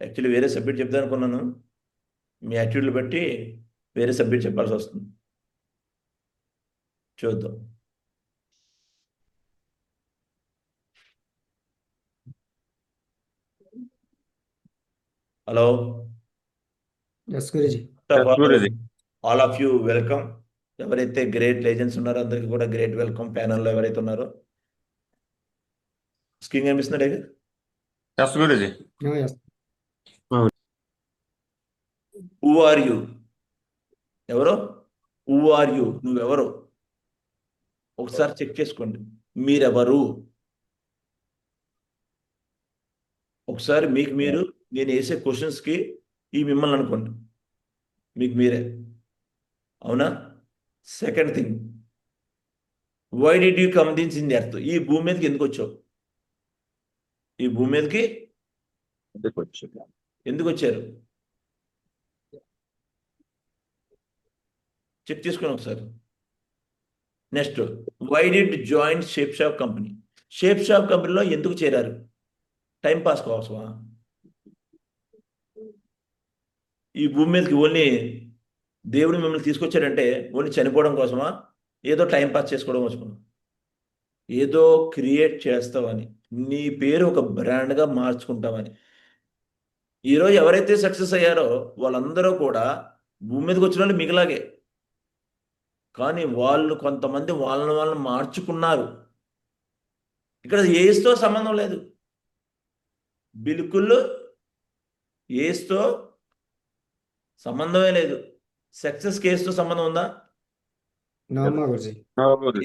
Actually వేరే subject చెప్దాం అనుకున్నాను, మీ యాటిట్యూడ్లు బట్టి వేరే సబ్జెక్ట్ చెప్పాల్సి వస్తుంది. చూద్దాం. Hello yes Guruji. Guruji. All of you welcome. ఎవరైతే గ్రేట్ లెజెండ్స్ ఉన్నారో అందరికీ కూడా గ్రేట్ వెల్కమ్. ప్యానల్లో ఎవరైతే ఉన్నారో స్క్రీన్ కనిపిస్తున్నాడు ఇక. Yes Guruji. Yes. Who are you? ఎవరు? Who are you? నువ్వెవరు? ఒకసారి చెక్ చేసుకోండి. మీరెవరు? ఒకసారి మీకు మీరు, నేను వేసే క్వశ్చన్స్కి ఈ మిమ్మల్ని అనుకోండి, మీకు మీరే. అవునా? Second thing, why did you come this in earth? ఈ భూమి మీదకి ఎందుకు వచ్చావు? ఈ భూమి మీదకి ఎందుకు వచ్చారు? చెక్ చేసుకుని ఒకసారి. Next, why did join shape shop company? Shape shop కంపెనీలో ఎందుకు చేరారు? టైం పాస్ కోసమా? ఈ భూమి మీదకి ఓన్లీ దేవుడు మిమ్మల్ని తీసుకొచ్చాడంటే ఓన్లీ చనిపోవడం కోసమా? ఏదో టైం పాస్ చేసుకోవడం కోసమా? ఏదో క్రియేట్ చేస్తావని, నీ పేరు ఒక బ్రాండ్గా మార్చుకుంటామని. ఈరోజు ఎవరైతే సక్సెస్ అయ్యారో వాళ్ళందరూ కూడా భూమి మీదకి వచ్చిన వాళ్ళు మిగలాగే, కానీ వాళ్ళు కొంతమంది వాళ్ళని మార్చుకున్నారు. ఇక్కడ ఏస్తో సంబంధం లేదు, బిల్కుల్ ఏస్తో సంబంధమే లేదు. సక్సెస్ కేసుతో సంబంధం ఉందా?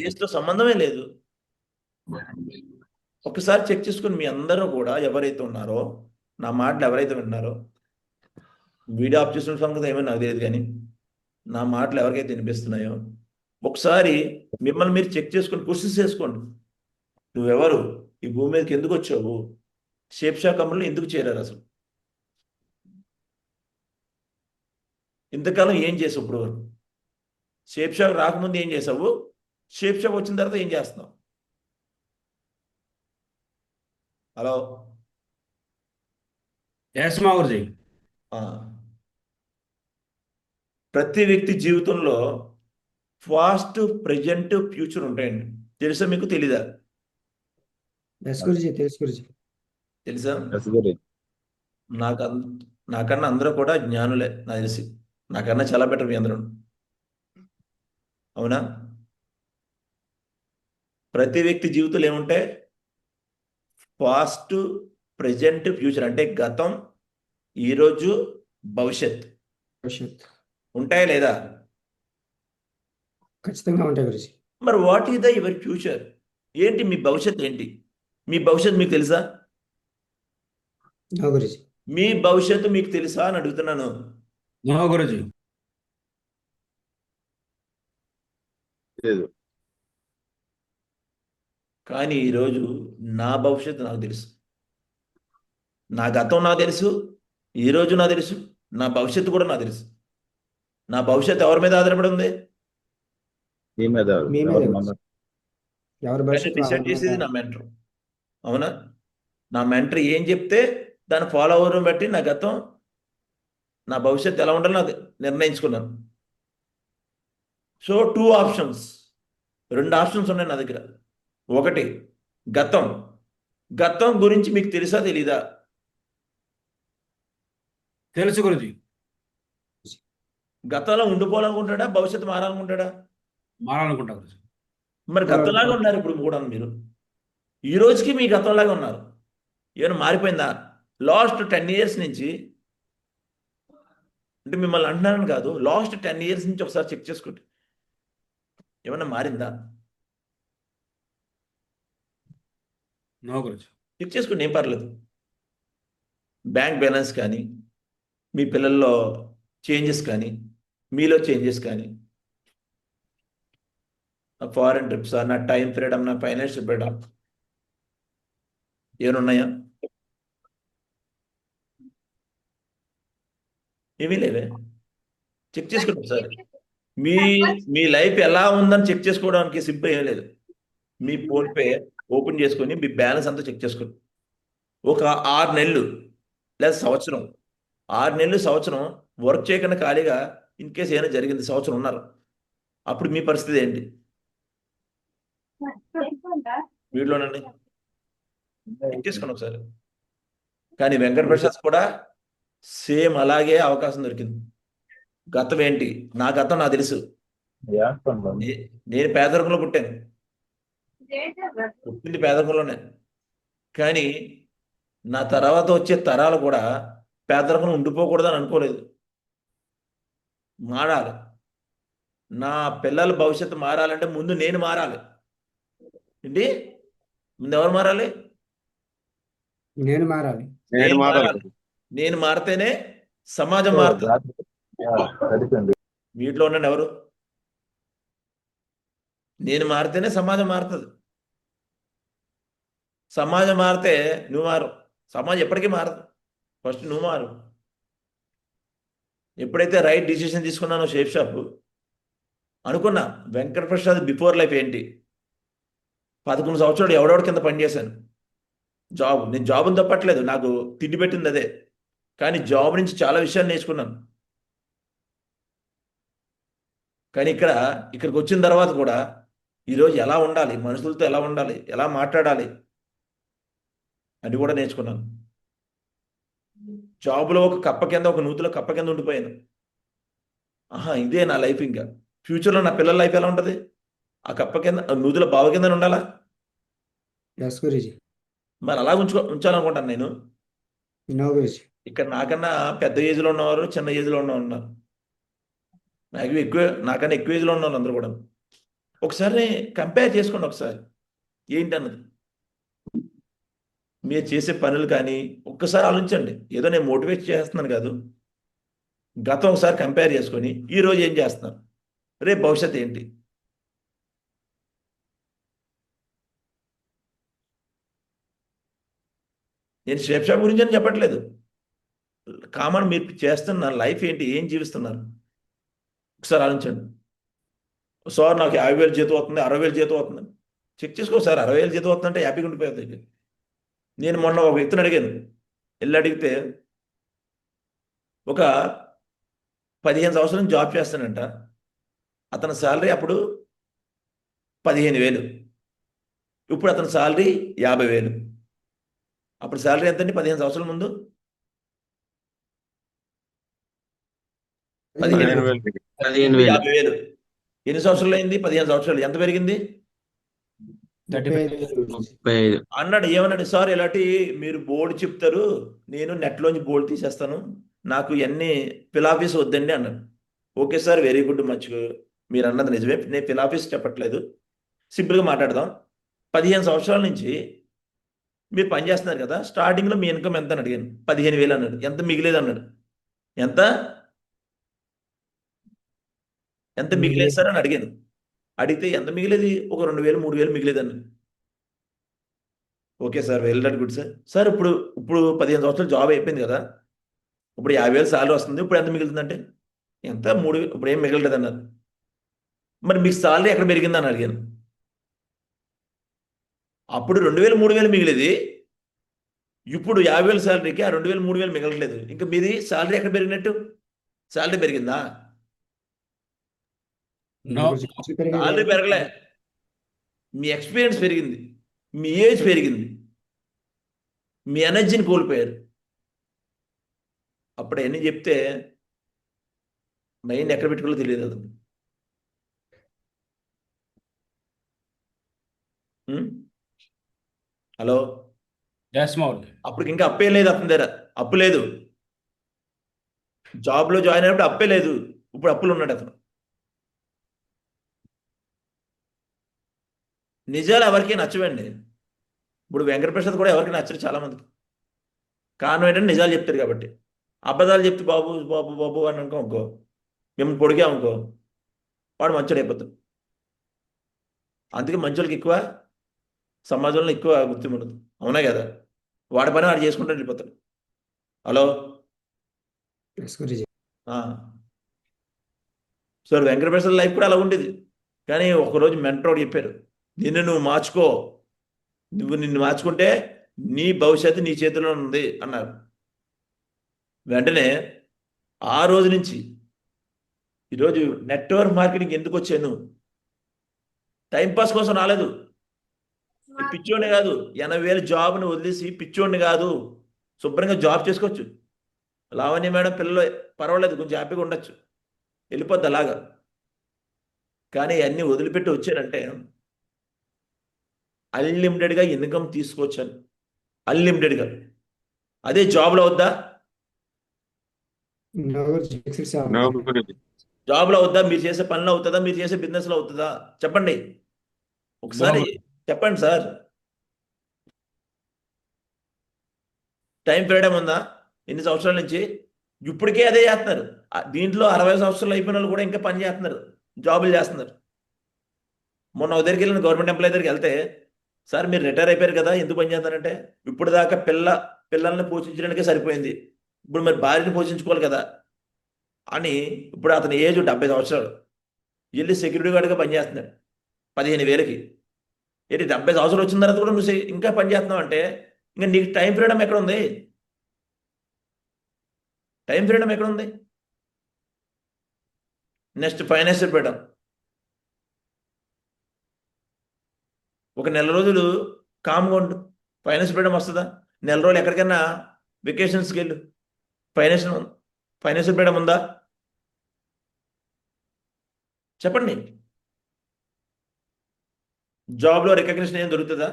ఏస్తో సంబంధమే లేదు. ఒకసారి చెక్ చేసుకుని మీ అందరూ కూడా ఎవరైతే ఉన్నారో, నా మాటలు ఎవరైతే విన్నారో, వీడియో ఆఫ్ చేసిన సంగతి ఏమో నాకు తెలియదు, కానీ నా మాటలు ఎవరికైతే వినిపిస్తున్నాయో ఒకసారి మిమ్మల్ని మీరు చెక్ చేసుకొని క్వశ్చన్స్ చేసుకోండి. నువ్వెవరు? ఈ భూమి మీదకి ఎందుకు వచ్చావు? షేప్ షాప్ కంపెనీలో ఎందుకు చేరారు? అసలు ఇంతకాలం ఏం చేసావు? ఇప్పుడు వరకు షేప్ షాప్ రాకముందు ఏం చేసావు? షేప్ షాప్ వచ్చిన తర్వాత ఏం చేస్తున్నావు? హలో. ఎస్ మా గురుజీ. ప్రతి వ్యక్తి జీవితంలో ఫాస్ట్, ప్రెజెంట్, ఫ్యూచర్ ఉంటాయండి. తెలుసా మీకు? తెలీదా? ఎస్ గురుజీ, తెలుసు గురుజీ. తెలుసా? నాకన్నా అందరూ కూడా జ్ఞానులే నాకు తెలిసి. నాకన్నా చాలా బెటర్ మీ అందరూ. అవునా? ప్రతి వ్యక్తి జీవితంలో ఏముంటాయి? Past, present, future. అంటే గతం, ఈరోజు, భవిష్యత్ ఉంటాయా లేదా? ఖచ్చితంగా ఉంటాయి గురుజీ. మరి what is the your future? ఏంటి మీ భవిష్యత్? ఏంటి మీ భవిష్యత్? మీకు తెలుసా? గురుజీ. మీ భవిష్యత్తు మీకు తెలుసా అని అడుగుతున్నాను. గురుజీ. కానీ ఈరోజు నా భవిష్యత్తు నాకు తెలుసు, నా గతం నాకు తెలుసు, ఈరోజు నాకు తెలుసు, నా భవిష్యత్తు కూడా నాకు తెలుసు. నా భవిష్యత్తు ఎవరి మీద ఆధారపడి ఉంది? డిసైడ్ చేసేది నా మెంటర్. అవునా? నా మెంటర్ ఏం చెప్తే దాన్ని ఫాలో అవ్వడం బట్టి నా గతం, నా భవిష్యత్తు ఎలా ఉండాలో నాకు నిర్ణయించుకున్నాను. సో 2 ఆప్షన్స్, 2 ఆప్షన్స్ ఉన్నాయి నా దగ్గర. ఒకటి, గతం. గతం గురించి మీకు తెలుసా తెలీదా? తెలుసు గురుజీ. గతంలో ఉండిపోవాలనుకుంటాడా? భవిష్యత్తు మారాలనుకుంటాడా? మారాలనుకుంటా గురుజీ. మరి గతంలాగా ఉన్నారు ఇప్పుడు కూడా మీరు. ఈ రోజుకి మీ గతంలాగా ఉన్నారు. ఏమైనా మారిపోయిందా? లాస్ట్ 10 ఇయర్స్ నుంచి, అంటే మిమ్మల్ని అంటున్నారని కాదు, లాస్ట్ 10 ఇయర్స్ నుంచి ఒకసారి చెక్ చేసుకోండి. ఏమన్నా మారిందా? నో గురుజీ. చెక్ చేసుకోండి, ఏం పర్లేదు. బ్యాంక్ బ్యాలెన్స్ కానీ, మీ పిల్లల్లో చేంజెస్ కానీ, మీలో చేంజెస్ కానీ, నా ఫారెన్ ట్రిప్స్, నా టైం ఫ్రీడమ్, నా ఫైనాన్షియల్ ఫ్రీడమ్ ఏమన్నాయా? ఏమీ లేవే. చెక్ చేసుకోండి సార్. మీ మీ లైఫ్ ఎలా ఉందని చెక్ చేసుకోవడానికి సింపుల్ ఏం లేదు. మీ ఫోన్పే ఓపెన్ చేసుకొని మీ బ్యాలెన్స్ అంతా చెక్ చేసుకోండి. ఒక 6 నెలలు లేదా సంవత్సరం 6 నెలలు సంవత్సరం వర్క్ చేయకుండా ఖాళీగా ఇన్ కేసు ఏమైనా జరిగింది సంవత్సరం ఉన్నారు అప్పుడు మీ పరిస్థితి ఏంటి వీటిలోనండి ఎక్కేసుకోండి ఒకసారి కానీ వెంకట ప్రసాద్ కూడా సేమ్ అలాగే అవకాశం దొరికింది గతం ఏంటి నా గతం నాకు తెలుసు నేను పేదరికంలో పుట్టాను పుట్టింది పేదరికంలోనే కానీ నా తర్వాత వచ్చే తరాలు కూడా పేదరికంలో ఉండిపోకూడదని అనుకోలేదు మారాలి నా పిల్లల భవిష్యత్తు మారాలంటే ముందు నేను మారాలి ఏంటి ముందు ఎవరు మారాలి నేను మారాలి. నేను మారాలి. నేను మారితేనే సమాజం మారుతుంది వీటిలో ఉండండి ఎవరు నేను మారితేనే సమాజం మారుతుంది సమాజం మారితే నువ్వు మారు సమాజం ఎప్పటికీ మారదు ఫస్ట్ నువ్వు మారు ఎప్పుడైతే రైట్ డిసిషన్ తీసుకున్నానో షేప్ షాప్ అనుకున్నా వెంకట ప్రసాద్ బిఫోర్ లైఫ్ ఏంటి 11 సంవత్సరాలు ఎవడెవడి కింద పనిచేశాను నేను జాబ్ని తప్పట్లేదు నాకు తిండి పెట్టింది అదే కానీ జాబ్ నుంచి చాలా విషయాలు నేర్చుకున్నాను కానీ ఇక్కడికి వచ్చిన తర్వాత కూడా ఈరోజు ఎలా ఉండాలి మనుషులతో ఎలా ఉండాలి ఎలా మాట్లాడాలి అది కూడా నేర్చుకున్నాను జాబ్లో ఒక కప్ప కింద ఒక నూతిలో కప్ప కింద ఉండిపోయాను ఇదే నా లైఫ్ ఇంకా ఫ్యూచర్లో నా పిల్లల లైఫ్ ఎలా ఉంటుంది ఆ కప్ప కింద నూతిలో బావ కింద ఉండాలా ఎస్ గురుజీ. మరి అలా ఉంచాలనుకుంటాను నేను నో గురుజీ. ఇక్కడ నాకన్నా పెద్ద ఏజ్లో ఉన్నవారు చిన్న ఏజ్లో ఉన్నవారు ఉన్నారు నాకన్నా ఎక్కువ ఏజ్లో ఉన్నవాళ్ళు అందరూ కూడా ఒకసారి కంపేర్ చేసుకోండి ఒకసారి ఏంటన్నది మీరు చేసే పనులు కానీ ఒక్కసారి ఆలోచించండి ఏదో నేను మోటివేట్ చేస్తున్నాను కాదు గతం ఒకసారి కంపేర్ చేసుకొని ఈరోజు ఏం చేస్తున్నారు రేపు భవిష్యత్తు ఏంటి నేను షేప్ షాప్ గురించి అని చెప్పట్లేదు కామన్ మీరు చేస్తున్న లైఫ్ ఏంటి ఏం జీవిస్తున్నారు ఒకసారి ఆలోచించండి సార్ నాకు 50,000 జీతం అవుతుంది 60,000 జీతం అవుతుంది చెక్ చేసుకో సార్ 60,000 జీతం అవుతుందంటే హ్యాపీగా ఉండిపోతుంది నేను మొన్న ఒక వ్యక్తిని అడిగాను వెళ్ళి అడిగితే ఒక 15 సంవత్సరం జాబ్ చేస్తానంట అతని శాలరీ అప్పుడు 15,000 ఇప్పుడు అతని శాలరీ 50,000 అప్పుడు శాలరీ ఎంతండి 15 సంవత్సరాల ముందు 50,000 ఎన్ని సంవత్సరాలు అయింది 15 సంవత్సరాలు ఎంత పెరిగింది 35. అన్నాడు ఏమన్నాడు సార్ ఇలాంటి మీరు బోర్డు చెప్తారు నేను నెట్లోంచి బోర్డు తీసేస్తాను నాకు ఇవన్నీ ఫిలాఫీస్ వద్దండి అన్నాడు ఓకే సార్ వెరీ గుడ్ మంచిగా మీరు అన్నది నిజమే నేను ఫిలాఫీస్ చెప్పట్లేదు సింపుల్గా మాట్లాడదాం 15 సంవత్సరాల నుంచి మీరు పనిచేస్తున్నారు కదా స్టార్టింగ్లో మీ ఇన్కమ్ ఎంత అని అడిగాను 15,000 అన్నాడు ఎంత మిగిలేదు అన్నాడు ఎంత మిగిలేదు సార్ అని అడిగాను అడిగితే ఎంత మిగిలేది ఒక 2,000 3,000 మిగిలేదు అన్నాడు okay sir well that good sir ఇప్పుడు 15 సంవత్సరాలు జాబ్ అయిపోయింది కదా ఇప్పుడు 50,000 సాలరీ వస్తుంది ఇప్పుడు ఎంత మిగులుతుందంటే ఎంత 3,000 ఇప్పుడు ఏం మిగలలేదు అన్నారు మరి మీకు సాలరీ ఎక్కడ పెరిగిందని అడిగాను అప్పుడు 2,000 3,000 మిగిలేది ఇప్పుడు 50,000 సాలరీకి ఆ 2,000 3,000 మిగలట్లేదు ఇంకా మీది సాలరీ ఎక్కడ పెరిగినట్టు సాలరీ పెరిగిందా సాలరీ పెరగలే మీ ఎక్స్పీరియన్స్ పెరిగింది మీ ఏజ్ పెరిగింది మీ ఎనర్జీని కోల్పోయారు అప్పుడు ఎన్ని చెప్తే మైండ్ ఎక్కడ పెట్టుకోవాలో తెలియదు అది హలో అప్పటికి ఇంకా అప్పే లేదు అతని దగ్గర అప్పు లేదు జాబ్లో జాయిన్ అయినప్పుడు అప్పే లేదు ఇప్పుడు అప్పులు ఉన్నాడు అతను నిజాలు ఎవరికి నచ్చవండి ఇప్పుడు వెంకటప్రసాద్ కూడా ఎవరికి నచ్చరు చాలామందికి కారణం ఏంటంటే నిజాలు చెప్తారు కాబట్టి అబద్ధాలు చెప్తే బాబు బాబు బాబు అని అనుకో మేము పొడిగామనుకో వాడు మంచోడు అయిపోతాడు అందుకే మంచోళ్ళకి ఎక్కువ సమాజంలో ఎక్కువ గుర్తింపు ఉండదు అవునా కదా వాడి పని వాడు చేసుకుంటూ వెళ్ళిపోతాడు హలో సార్ వెంకటప్రసాద్ లైఫ్ కూడా అలా ఉండేది కానీ ఒకరోజు మెంటరోడు చెప్పారు నిన్ను మార్చుకో నిన్ను మార్చుకుంటే నీ భవిష్యత్తు నీ చేతిలో ఉంది అన్నారు వెంటనే ఆ రోజు నుంచి ఈరోజు నెట్వర్క్ మార్కెటింగ్ ఎందుకు వచ్చాను? టైంపాస్ కోసం రాలేదు. ఈ పిచ్చోడిని కాదు, 80,000 జాబ్ని వదిలేసి పిచ్చోడిని కాదు, శుభ్రంగా జాబ్ చేసుకోవచ్చు. లావణ్య మేడం పిల్లలు పర్వాలేదు, కొంచెం హ్యాపీగా ఉండొచ్చు, వెళ్ళిపోద్ది అలాగా. కానీ అన్నీ వదిలిపెట్టి వచ్చానంటే అన్లిమిటెడ్గా ఇన్కమ్ తీసుకొచ్చాను, అన్లిమిటెడ్గా. అదే జాబ్లో అవుద్దా? నో గురుజీ. ఎక్సిట్స్ నో అవ్వదు. గురుజీ. జాబ్లో అవుద్దా? మీరు చేసే పనిలో అవుతుందా? మీరు చేసే బిజినెస్లో అవుతుందా? చెప్పండి ఒకసారి, చెప్పండి సార్. టైం ఫ్రీడమ్ ఉందా? ఎన్ని సంవత్సరాల నుంచి ఇప్పటికే అదే చేస్తున్నారు. దీంట్లో 60 సంవత్సరాలు అయిపోయిన వాళ్ళు కూడా ఇంకా పని చేస్తున్నారు, జాబులు చేస్తున్నారు. మొన్న ఒక దగ్గరికి వెళ్ళిన గవర్నమెంట్ ఎంప్లాయీ దగ్గరికి వెళ్తే, సార్ మీరు రిటైర్ అయిపోయారు కదా, ఎందుకు పని చేస్తారంటే, ఇప్పుడు దాకా పిల్లల్ని పోషించడానికే సరిపోయింది, ఇప్పుడు మరి భార్యని పోషించుకోవాలి కదా అని. ఇప్పుడు అతని ఏజ్ 70 సంవత్సరాలు, వెళ్ళి సెక్యూరిటీ గార్డ్గా పనిచేస్తున్నాడు 15,000కి. ఏంటి 70 సంవత్సరాలు వచ్చిన తర్వాత కూడా నువ్వు ఇంకా పని చేస్తున్నావు అంటే, ఇంకా నీకు టైం ఫ్రీడమ్ ఎక్కడ ఉంది? టైం ఫ్రీడమ్ ఎక్కడ ఉంది? Next financial freedom. ఒక నెల రోజులు కామ్గా ఉండు, ఫైనాన్షియల్ ఫ్రీడమ్ వస్తుందా? నెల రోజులు ఎక్కడికైనా వెకేషన్స్కి వెళ్ళు, ఫైనాన్షియల్ ఫ్రీడమ్ ఉందా? చెప్పండి. జాబ్లో రికగ్నిషన్ ఏం దొరుకుతుందా?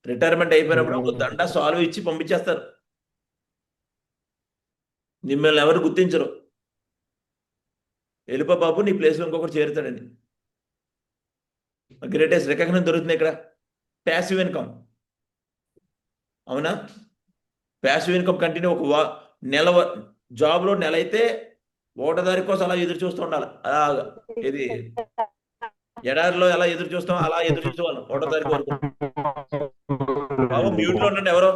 రిటైర్మెంట్ అయిపోయినప్పుడు ఒక దండ సాల్వ్ ఇచ్చి పంపించేస్తారు, మిమ్మల్ని ఎవరు గుర్తించరు. వెళ్ళిపో బాబు, నీ ప్లేస్లో ఇంకొకటి చేరుతాడని. గ్రేటెస్ట్ రికగ్నిషన్ దొరుకుతుంది ఇక్కడ, ప్యాసివ్ ఇన్కమ్. అవునా? ప్యాసివ్ ఇన్కమ్ కంటిన్యూ నెల జాబ్లో నెల అయితే 1వ తారీఖు కోసం అలా ఎదురు చూస్తూ ఉండాలి. అలాగా ఇది ఎడారిలో ఎలా ఎదురు చూస్తాం అలా ఎదురు చూసేవాళ్ళం 1వ తారీఖు వరకు. బాబు మ్యూట్లో ఉండండి, ఎవరో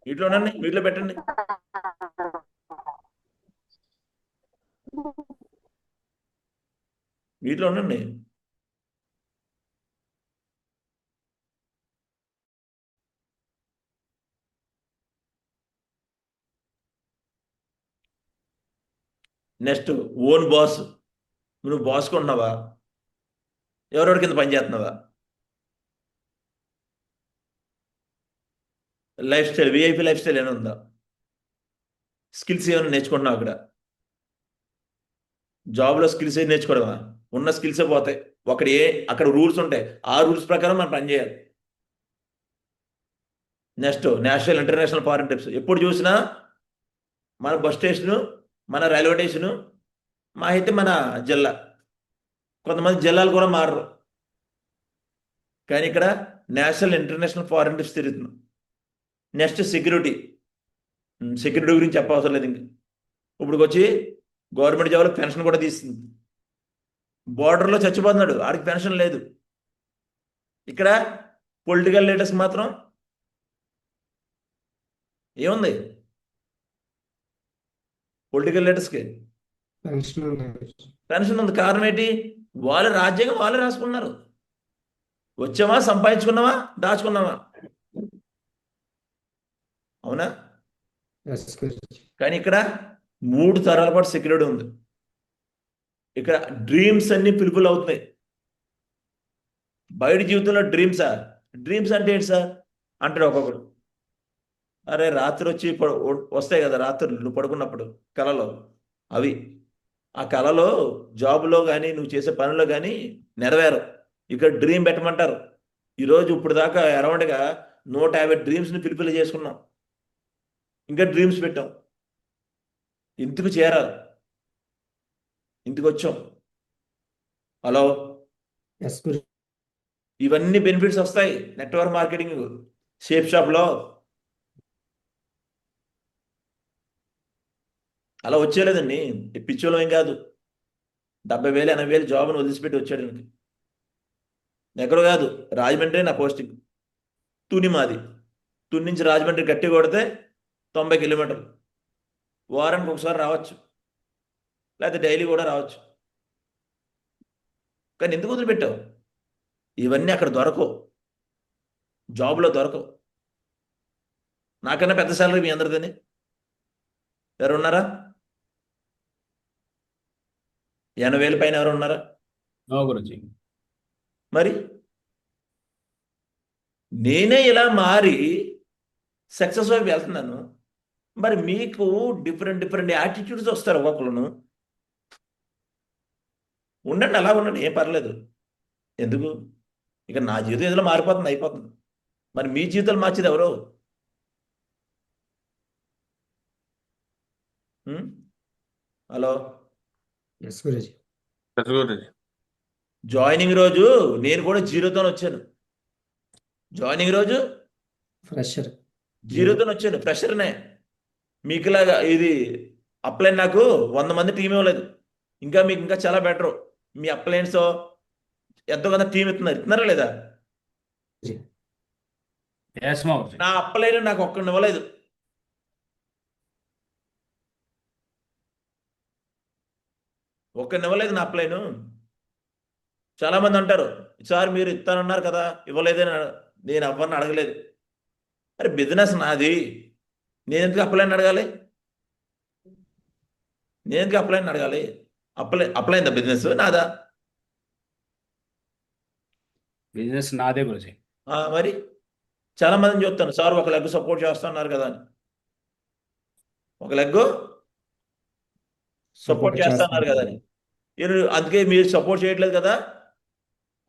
మ్యూట్లో ఉండండి, మ్యూట్లో పెట్టండి. మ్యూట్లో ఉండండి. Next own boss. నువ్వు బాస్గా ఉన్నావా? ఎవరెవరి కింద పని చేస్తున్నావా? Life style, VIP life style ఏమైనా ఉందా? స్కిల్స్ ఏమైనా నేర్చుకుంటున్నావు అక్కడ? జాబ్లో స్కిల్స్ ఏం నేర్చుకోవడమా? ఉన్న స్కిల్సే పోతాయి. అక్కడ రూల్స్ ఉంటాయి, ఆ రూల్స్ ప్రకారం మనం పని చేయాలి. Next national international foreign trips. ఎప్పుడు చూసినా మన బస్ స్టేషను, మన రైల్వే స్టేషను, మా అయితే మన జిల్లా. కొంతమంది జిల్లాలు కూడా మారరు, కానీ ఇక్కడ నేషనల్ ఇంటర్నేషనల్ ఫారెన్ ట్రిప్స్ తిరుగుతున్నాం. Next security. సెక్యూరిటీ గురించి చెప్పవసరం లేదు. ఇంక ఇప్పుడు వచ్చి గవర్నమెంట్ జాబ్లో పెన్షన్ కూడా తీస్తుంది. బోర్డర్లో చచ్చిపోతున్నాడు, ఆడికి పెన్షన్ లేదు. ఇక్కడ పొలిటికల్ లీడర్స్ మాత్రం ఏముంది? పొలిటికల్ లీడర్స్కి పెన్షన్ ఉంది. పెన్షన్ ఉంది. కారణం ఏంటి? వాళ్ళ రాజ్యాంగం వాళ్ళే రాసుకున్నారు. వచ్చామా, సంపాదించుకున్నావా, దాచుకున్నావా? అవునా? ఎస్ గురుజీ. కానీ ఇక్కడ 3 తరాల పాటు సెక్యూరిటీ ఉంది. ఇక్కడ డ్రీమ్స్ అన్ని ఫుల్ఫిల్ అవుతున్నాయి. బయట జీవితంలో డ్రీమ్సా? డ్రీమ్స్ అంటే ఏంటి సార్ అంటాడు ఒక్కొక్కడు. అరే రాత్రి వచ్చి వస్తాయి కదా రాత్రులు, నువ్వు పడుకున్నప్పుడు కలలో, అవి ఆ కలలో జాబ్లో కానీ నువ్వు చేసే పనిలో కానీ నెరవేరు. ఇక్కడ డ్రీమ్ పెట్టమంటారు. ఈరోజు ఇప్పుడు దాకా అరౌండ్గా 150 డ్రీమ్స్ని ఫుల్ఫిల్ చేసుకున్నాం, ఇంకా డ్రీమ్స్ పెట్టాం. ఇంటికి చేరాలి, ఇంటికి వచ్చాం. Hello, yes Guruji. ఇవన్నీ బెనిఫిట్స్ వస్తాయి నెట్వర్క్ మార్కెటింగ్ షేప్ షాప్లో. అలా వచ్చేలేదండి, పిచ్చోలో ఏం కాదు. 70,000 80,000 జాబ్ను వదిలిసిపెట్టి వచ్చాడు. ఎక్కడో కాదు, రాజమండ్రి నా పోస్టింగ్. తుని మాది. తుని నుంచి రాజమండ్రి గట్టి కొడితే 90 కిలోమీటర్లు. వారానికి ఒకసారి రావచ్చు, లేకపోతే డైలీ కూడా రావచ్చు. కానీ ఎందుకు వదిలిపెట్టావు? ఇవన్నీ అక్కడ దొరకవు, జాబ్లో దొరకవు. నాకన్నా పెద్ద శాలరీ మీ అందరిదని ఎవరు ఉన్నారా? 80,000 పైన ఎవరు ఉన్నారా? నో గురుజీ. మరి నేనే ఇలా మారి సక్సెస్ వైపు వెళ్తున్నాను. మరి మీకు డిఫరెంట్ డిఫరెంట్ యాటిట్యూడ్స్ వస్తారు ఒక్కొక్కరును. ఉండండి, అలా ఉండండి, ఏం పర్లేదు. ఎందుకు? ఇక నా జీవితం ఏదో మారిపోతుంది, అయిపోతుంది. మరి మీ జీవితాలు మార్చేది ఎవరు? Hello, yes Guruji. Yes Guruji. Joining రోజు నేను కూడా జీరోతో వచ్చాను. జాయినింగ్ రోజు ఫ్రెషర్. జీరోతో వచ్చాను, ఫ్రెషర్నే. మీకులాగా ఇది అప్లైన్ నాకు 100 మంది టీం ఇవ్వలేదు. ఇంకా మీకు ఇంకా చాలా బెటరు. మీ అప్లైన్స్ ఎంతో కొంత టీం ఇస్తున్నారా లేదా? ఎస్ మా గురుజీ. నా అప్లైన్ నాకు ఒక్కడిని ఇవ్వలేదు. ఒక్కడిని ఇవ్వలేదు నా అప్లైను. చాలా మంది అంటారు, సార్ మీరు ఇస్తానన్నారు కదా, ఇవ్వలేదని. నేను ఎవరిని అడగలేదు. అరే బిజినెస్ నాది, నేను ఎందుకు అప్లైన్ అడగాలి? నేను ఎందుకు అప్లైన్ అడగాలి? అప్లైన్ బిజినెస్ నాదా? బిజినెస్ నాదే గురుజీ. మరి చాలా మందిని చూస్తాను, సార్ ఒక లెగ్ సపోర్ట్ చేస్తున్నారు కదా అని. ఒక లెగ్ సపోర్ట్ చేస్తున్నారు కదా అని. అందుకే మీరు సపోర్ట్ చేయట్లేదు కదా,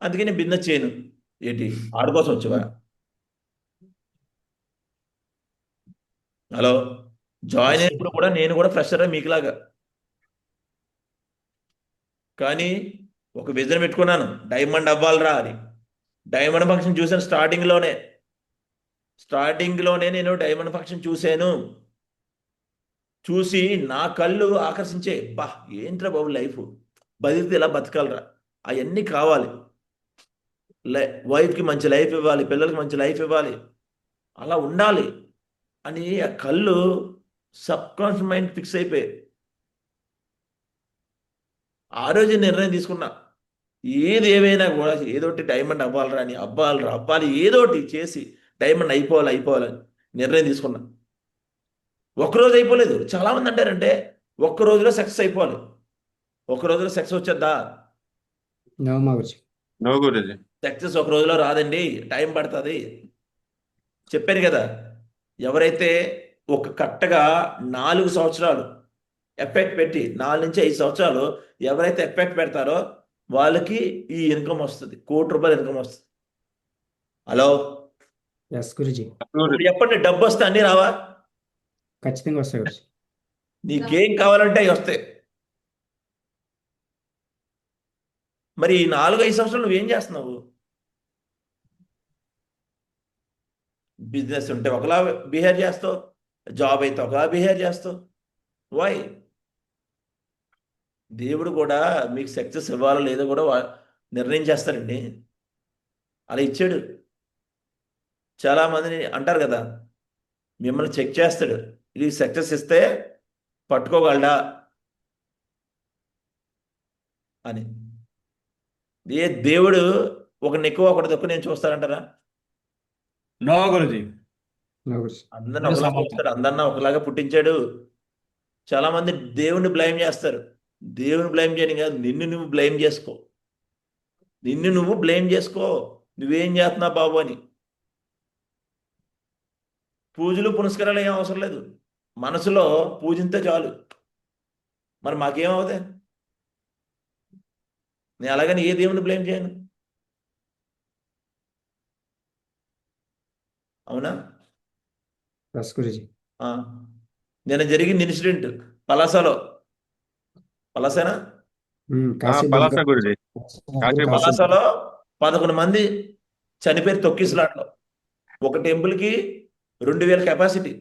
అందుకే నేను బిజినెస్ చేయను. ఏంటి ఆడుకోసం వచ్చావా? హలో, జాయిన్ అయినప్పుడు కూడా నేను కూడా ఫ్రెషర్ మీకులాగా. కానీ ఒక విజన్ పెట్టుకున్నాను, డైమండ్ అవ్వాలిరా అని. డైమండ్ ఫంక్షన్ చూశాను స్టార్టింగ్లోనే నేను డైమండ్ ఫంక్షన్ చూశాను. చూసి నా కళ్ళు ఆకర్షించే, బా ఏంట్రా బాబు లైఫ్, బతికితే ఇలా బతకాలరా, అవన్నీ కావాలి. వైఫ్కి మంచి లైఫ్ ఇవ్వాలి, పిల్లలకి మంచి లైఫ్ ఇవ్వాలి, అలా ఉండాలి అని ఆ కళ్ళు సబ్కాన్షియస్ మైండ్ ఫిక్స్ అయిపోయాయి. ఆ రోజు నిర్ణయం తీసుకున్నా, ఏది ఏమైనా కూడా ఏదోటి డైమండ్ అవ్వాలరా అని, అవ్వాలి ఏదోటి చేసి డైమండ్ అయిపోవాలని నిర్ణయం తీసుకున్నా. ఒక్కరోజు అయిపోలేదు. చాలామంది అంటారంటే ఒక్క రోజులో సక్సెస్ అయిపోవాలి. ఒక్క రోజులో సక్సెస్ వచ్చేద్దా? నో మా గురుజీ. నో గురుజీ. సక్సెస్ ఒక రోజులో రాదండి, టైం పడుతుంది. చెప్పాను కదా, ఎవరైతే ఒక కట్టగా 4 సంవత్సరాలు ఎఫెక్ట్ పెట్టి 4 నుంచి 5 సంవత్సరాలు ఎవరైతే ఎఫెక్ట్ పెడతారో వాళ్ళకి ఈ ఇన్కమ్ వస్తుంది, ₹1,00,00,000 ఇన్కమ్ వస్తుంది. Hello, yes Guruji. ఇప్పుడు చెప్పండి, డబ్బు వస్తే అన్నీ రావా? ఖచ్చితంగా వస్తాయి గురుజీ. నీకేం కావాలంటే అవి వస్తాయి. మరి ఈ 4-5 సంవత్సరాలు నువ్వేం చేస్తున్నావు? బిజినెస్ ఉంటే ఒకలా బిహేవ్ చేస్తావు, జాబ్ అయితే ఒకలా బిహేవ్ చేస్తావు. వై? దేవుడు కూడా మీకు సక్సెస్ ఇవ్వాలో లేదో కూడా నిర్ణయం చేస్తారండి. అలా ఇచ్చాడు. చాలామందిని అంటారు కదా, మిమ్మల్ని చెక్ చేస్తాడు, ఇది సక్సెస్ ఇస్తే పట్టుకోగలడా అని. ఏ దేవుడు ఒకరిని ఎక్కువ ఒకటి తక్కువ నేను చూస్తారంటారా? నో గురుజీ. నో గురుజీ. అందరిని ఒకలాగా చూస్తాడు, అందరిని ఒకలాగా పుట్టించాడు. చాలా మంది దేవుణ్ణి బ్లేమ్ చేస్తారు. దేవుని బ్లేమ్ చేయడం కాదు, నిన్ను నువ్వు బ్లేమ్ చేసుకో. నువ్వేం చేస్తున్నావు బాబు అని. పూజలు పునస్కారాలు ఏం అవసరం లేదు, మనసులో పూజింతే చాలు. మరి మాకేమవుతాయి? నేను అలాగని ఏ దేవుని బ్లేమ్ చేయను, అవునా? ఎస్ గురుజీ. నేను జరిగింది ఇన్సిడెంట్ పలాసనా పలాస గురుజీ. పలాసలో 11 మంది చనిపోయారు తొక్కిసలాట్లో. ఒక టెంపుల్కి 2,000 కెపాసిటీ,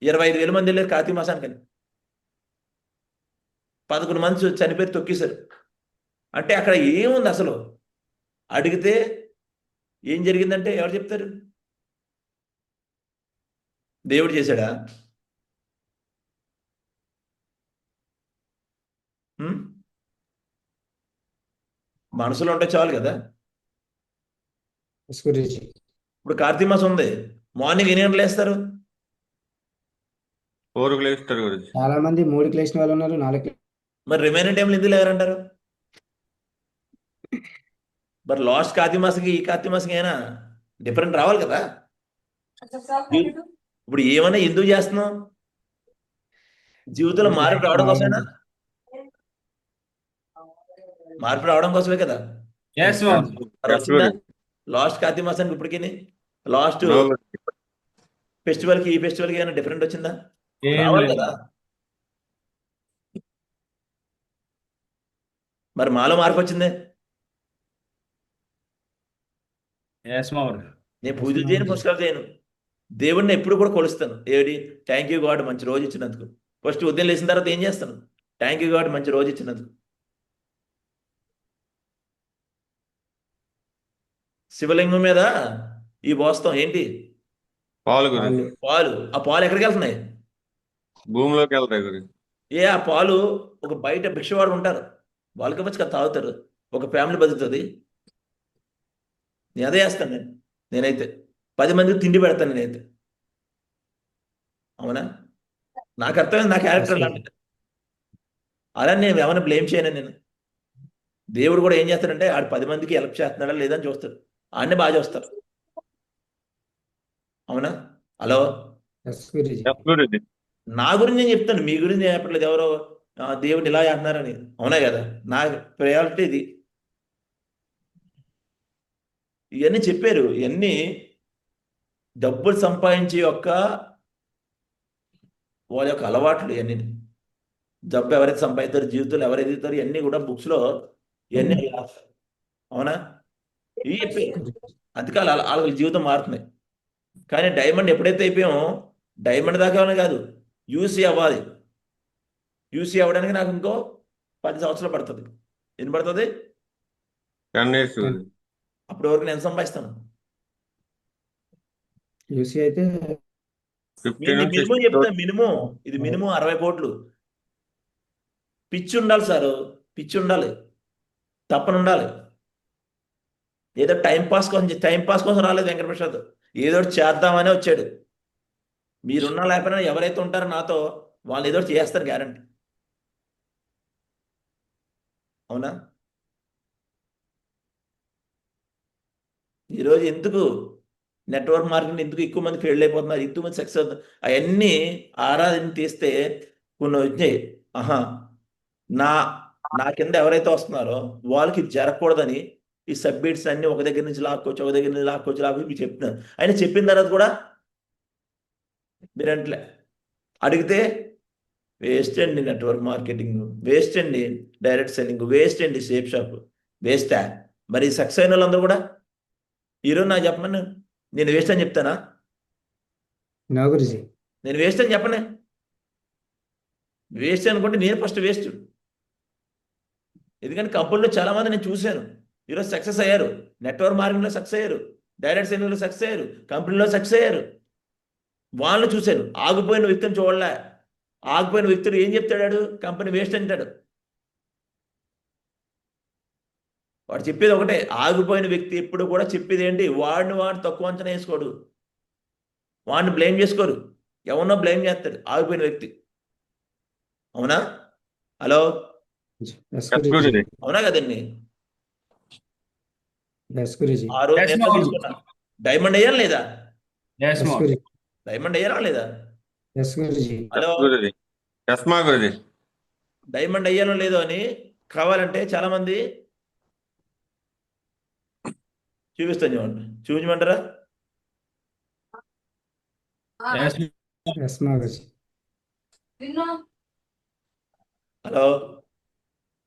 25,000 మంది వెళ్ళారు కార్తీక మాసానికని. 11 మంది చనిపోయి తొక్కేశారు. అంటే అక్కడ ఏముంది అసలు? అడిగితే ఏం జరిగిందంటే ఎవరు చెప్తారు? దేవుడు చేశాడా? మనసులో ఉంటే చాలు కదా. ఎస్ గురుజీ. ఇప్పుడు కార్తీక మాసం ఉంది, మార్నింగ్ ఎన్ని గంటలు లేస్తారు? 4కు లేస్తారు గురుజీ. చాలా మంది 3కి లేచిన వాళ్ళు ఉన్నారు, 4కి. మరి రిమైనింగ్ టైంలో ఎందుకు లేరంటారు? మరి లాస్ట్ కార్తీక మాసంకి ఈ కార్తీక మాసంకి అయినా డిఫరెంట్ రావాలి కదా. ఇప్పుడు ఏమన్నా ఎందుకు చేస్తున్నాం? జీవితంలో మార్పు రావడం కోసమేనా? మార్పు రావడం కోసమే కదా. ఎస్ మోహన్ జీ. మరి Yes, వచ్చిందా? గురుజీ. లాస్ట్ కార్తీక మాసానికి ఇప్పటికి లాస్ట్ No, గురుజీ. ఫెస్టివల్కి ఈ ఫెస్టివల్కి ఏమైనా డిఫరెంట్ వచ్చిందా? ఏం రావాలి లేదు. కదా. మరి మాలో మార్పు వచ్చిందే. ఎస్ మోహన్ జీ. నేను పూజలు చేయను, పుస్తకాలు చేయను. దేవుడిని ఎప్పుడు కూడా కొలుస్తాను. ఏడి థ్యాంక్ యూ గాడ్ మంచి రోజు ఇచ్చినందుకు. ఫస్ట్ ఉదయం లేచిన తర్వాత ఏం చేస్తాను? థ్యాంక్ యూ గాడ్ మంచి రోజు ఇచ్చినందుకు. శివలింగం మీద ఈ పోస్తాం ఏంటి? పాలు గురుజీ. పాలు. ఆ పాలు ఎక్కడికి వెళ్తున్నాయి? భూమిలోకి వెళ్తాయి గురుజీ. ఆ పాలు ఒక బయట భిక్షవాడు ఉంటారు, వాళ్ళకి వచ్చి కదా తాగుతారు. ఒక ఫ్యామిలీ బతుకుతుంది. నేను అదే చేస్తాను. నేనైతే 10 మందికి తిండి పెడతాను నేనైతే. అవునా? నాకు అర్థమైంది, నా క్యారెక్టర్ లాంటిది. అలా నేను ఏమైనా బ్లేమ్ చేయను నేను. దేవుడు కూడా ఏం చేస్తాడంటే ఆడు 10 మందికి హెల్ప్ చేస్తున్నాడా లేదని చూస్తాడు. ఆడిని బాగా చూస్తారు. అవునా? Hello. Yes Guruji. Yes, Guruji. నా గురించి నేను చెప్తాను, మీ గురించి నేను చెప్పట్లేదు. ఎవరో దేవుడిని ఇలా చేస్తున్నారని. అవునా కదా? నా ప్రయారిటీ ఇది. ఇవన్నీ చెప్పారు. ఇవన్నీ డబ్బులు సంపాదించే వాళ్ళ యొక్క అలవాట్లు. ఇవన్నీ డబ్బు ఎవరైతే సంపాదిస్తారు, జీవితంలో ఎవరైతే ఎదుగుతారు, ఇవన్నీ కూడా బుక్స్లో ఇవన్నీ రాస్తారు. అవునా? ఇవి చెప్పారు. అందుకే వాళ్ళ జీవితం మారుతున్నాయి. కానీ డైమండ్ ఎప్పుడైతే అయిపోయామో, డైమండ్ దాకా కాదు, యూసీ అవ్వాలి. యూసీ అవ్వడానికి నాకు ఇంకో 10 సంవత్సరాలు పడుతుంది. ఎన్ని పడుతుంది? 10 years గురుజీ. అప్పటి వరకు నేను సంపాదిస్తాను. యూసీ అయితే 50 నుంచి మినిమం 60 చెప్తాను. మినిమం ఇది మినిమం 60 కోట్లు. పిచ్చి ఉండాలి సారు, పిచ్చి ఉండాలి, తప్పన ఉండాలి. ఏదో టైం పాస్ కోసం రాలేదు వెంకటప్రసాద్. ఏదో ఒకటి చేద్దామనే వచ్చాడు. మీరున్నా లేకపోయినా ఎవరైతే ఉంటారో నాతో వాళ్ళు ఏదో ఒకటి చేస్తారు గ్యారంటీ. అవునా? ఈరోజు ఎందుకు నెట్వర్క్ మార్కెటింగ్ ఎందుకు ఎక్కువ మంది ఫెయిల్ అయిపోతున్నారు, ఎక్కువ మంది సక్సెస్ అవుతున్నారు? అవన్నీ ఆరాధన తీస్తే కొన్ని వచ్చాయి. ఆహా, నా కింద ఎవరైతే వస్తున్నారో వాళ్ళకి ఇది జరగకూడదని ఈ సబ్మిట్స్ అన్ని ఒక దగ్గర నుంచి లాక్కొచ్చి మీకు చెప్తున్నాను. ఆయన చెప్పిన తర్వాత కూడా మీరంటలే. అడిగితే వేస్ట్ అండి నెట్వర్క్ మార్కెటింగ్, వేస్ట్ అండి డైరెక్ట్ సెల్లింగ్, వేస్ట్ అండి సేఫ్ షాప్, వేస్టా? మరి సక్సెస్ అయిన వాళ్ళందరూ కూడా ఈరోజు నాకు చెప్పమని నేను వేస్ట్ అని చెప్తానా? నో గురుజీ. నేను వేస్ట్ అని చెప్పనే. వేస్ట్ అనుకుంటే నేను ఫస్ట్ వేస్ట్. ఎందుకంటే కంపెనీలో చాలా మంది నేను చూశాను ఈరోజు సక్సెస్ అయ్యారు. నెట్వర్క్ మార్కెటింగ్లో సక్సెస్ అయ్యారు, డైరెక్ట్ సెల్లింగ్లో సక్సెస్ అయ్యారు, కంపెనీలో సక్సెస్ అయ్యారు. వాళ్ళని చూశాను. ఆగిపోయిన వ్యక్తిని చూడలే. ఆగిపోయిన వ్యక్తుడు ఏం చెప్తాడు? కంపెనీ వేస్ట్ అంటాడు. వాడు చెప్పేది ఒకటే. ఆగిపోయిన వ్యక్తి ఎప్పుడు కూడా చెప్పేది ఏంటి? వాడు తక్కువ అంచనా వేసుకోడు, వాడిని బ్లేమ్ చేసుకోరు. ఎవరినో బ్లేమ్ చేస్తాడు ఆగిపోయిన వ్యక్తి. అవునా? Hello. Yes Yes, Guruji. Guruji. అవునా కదండి? ఎస్ గురుజీ. ఆ రోజు Yes, నేను ma'am. తీసుకున్నా. డైమండ్ అయ్యాను లేదా? Yes yes Mohan. Guruji. Diamond అయ్యానా లేదా? Yes Guruji. Hello. Yes, Guruji. Yes, మా గురుజీ. డైమండ్ అయ్యానో లేదో అని కావాలంటే చాలా మంది చూపిస్తాను. చూడండి, చూపించమంటారా? ఎస్ ఎస్ మా గురుజీ. హలో.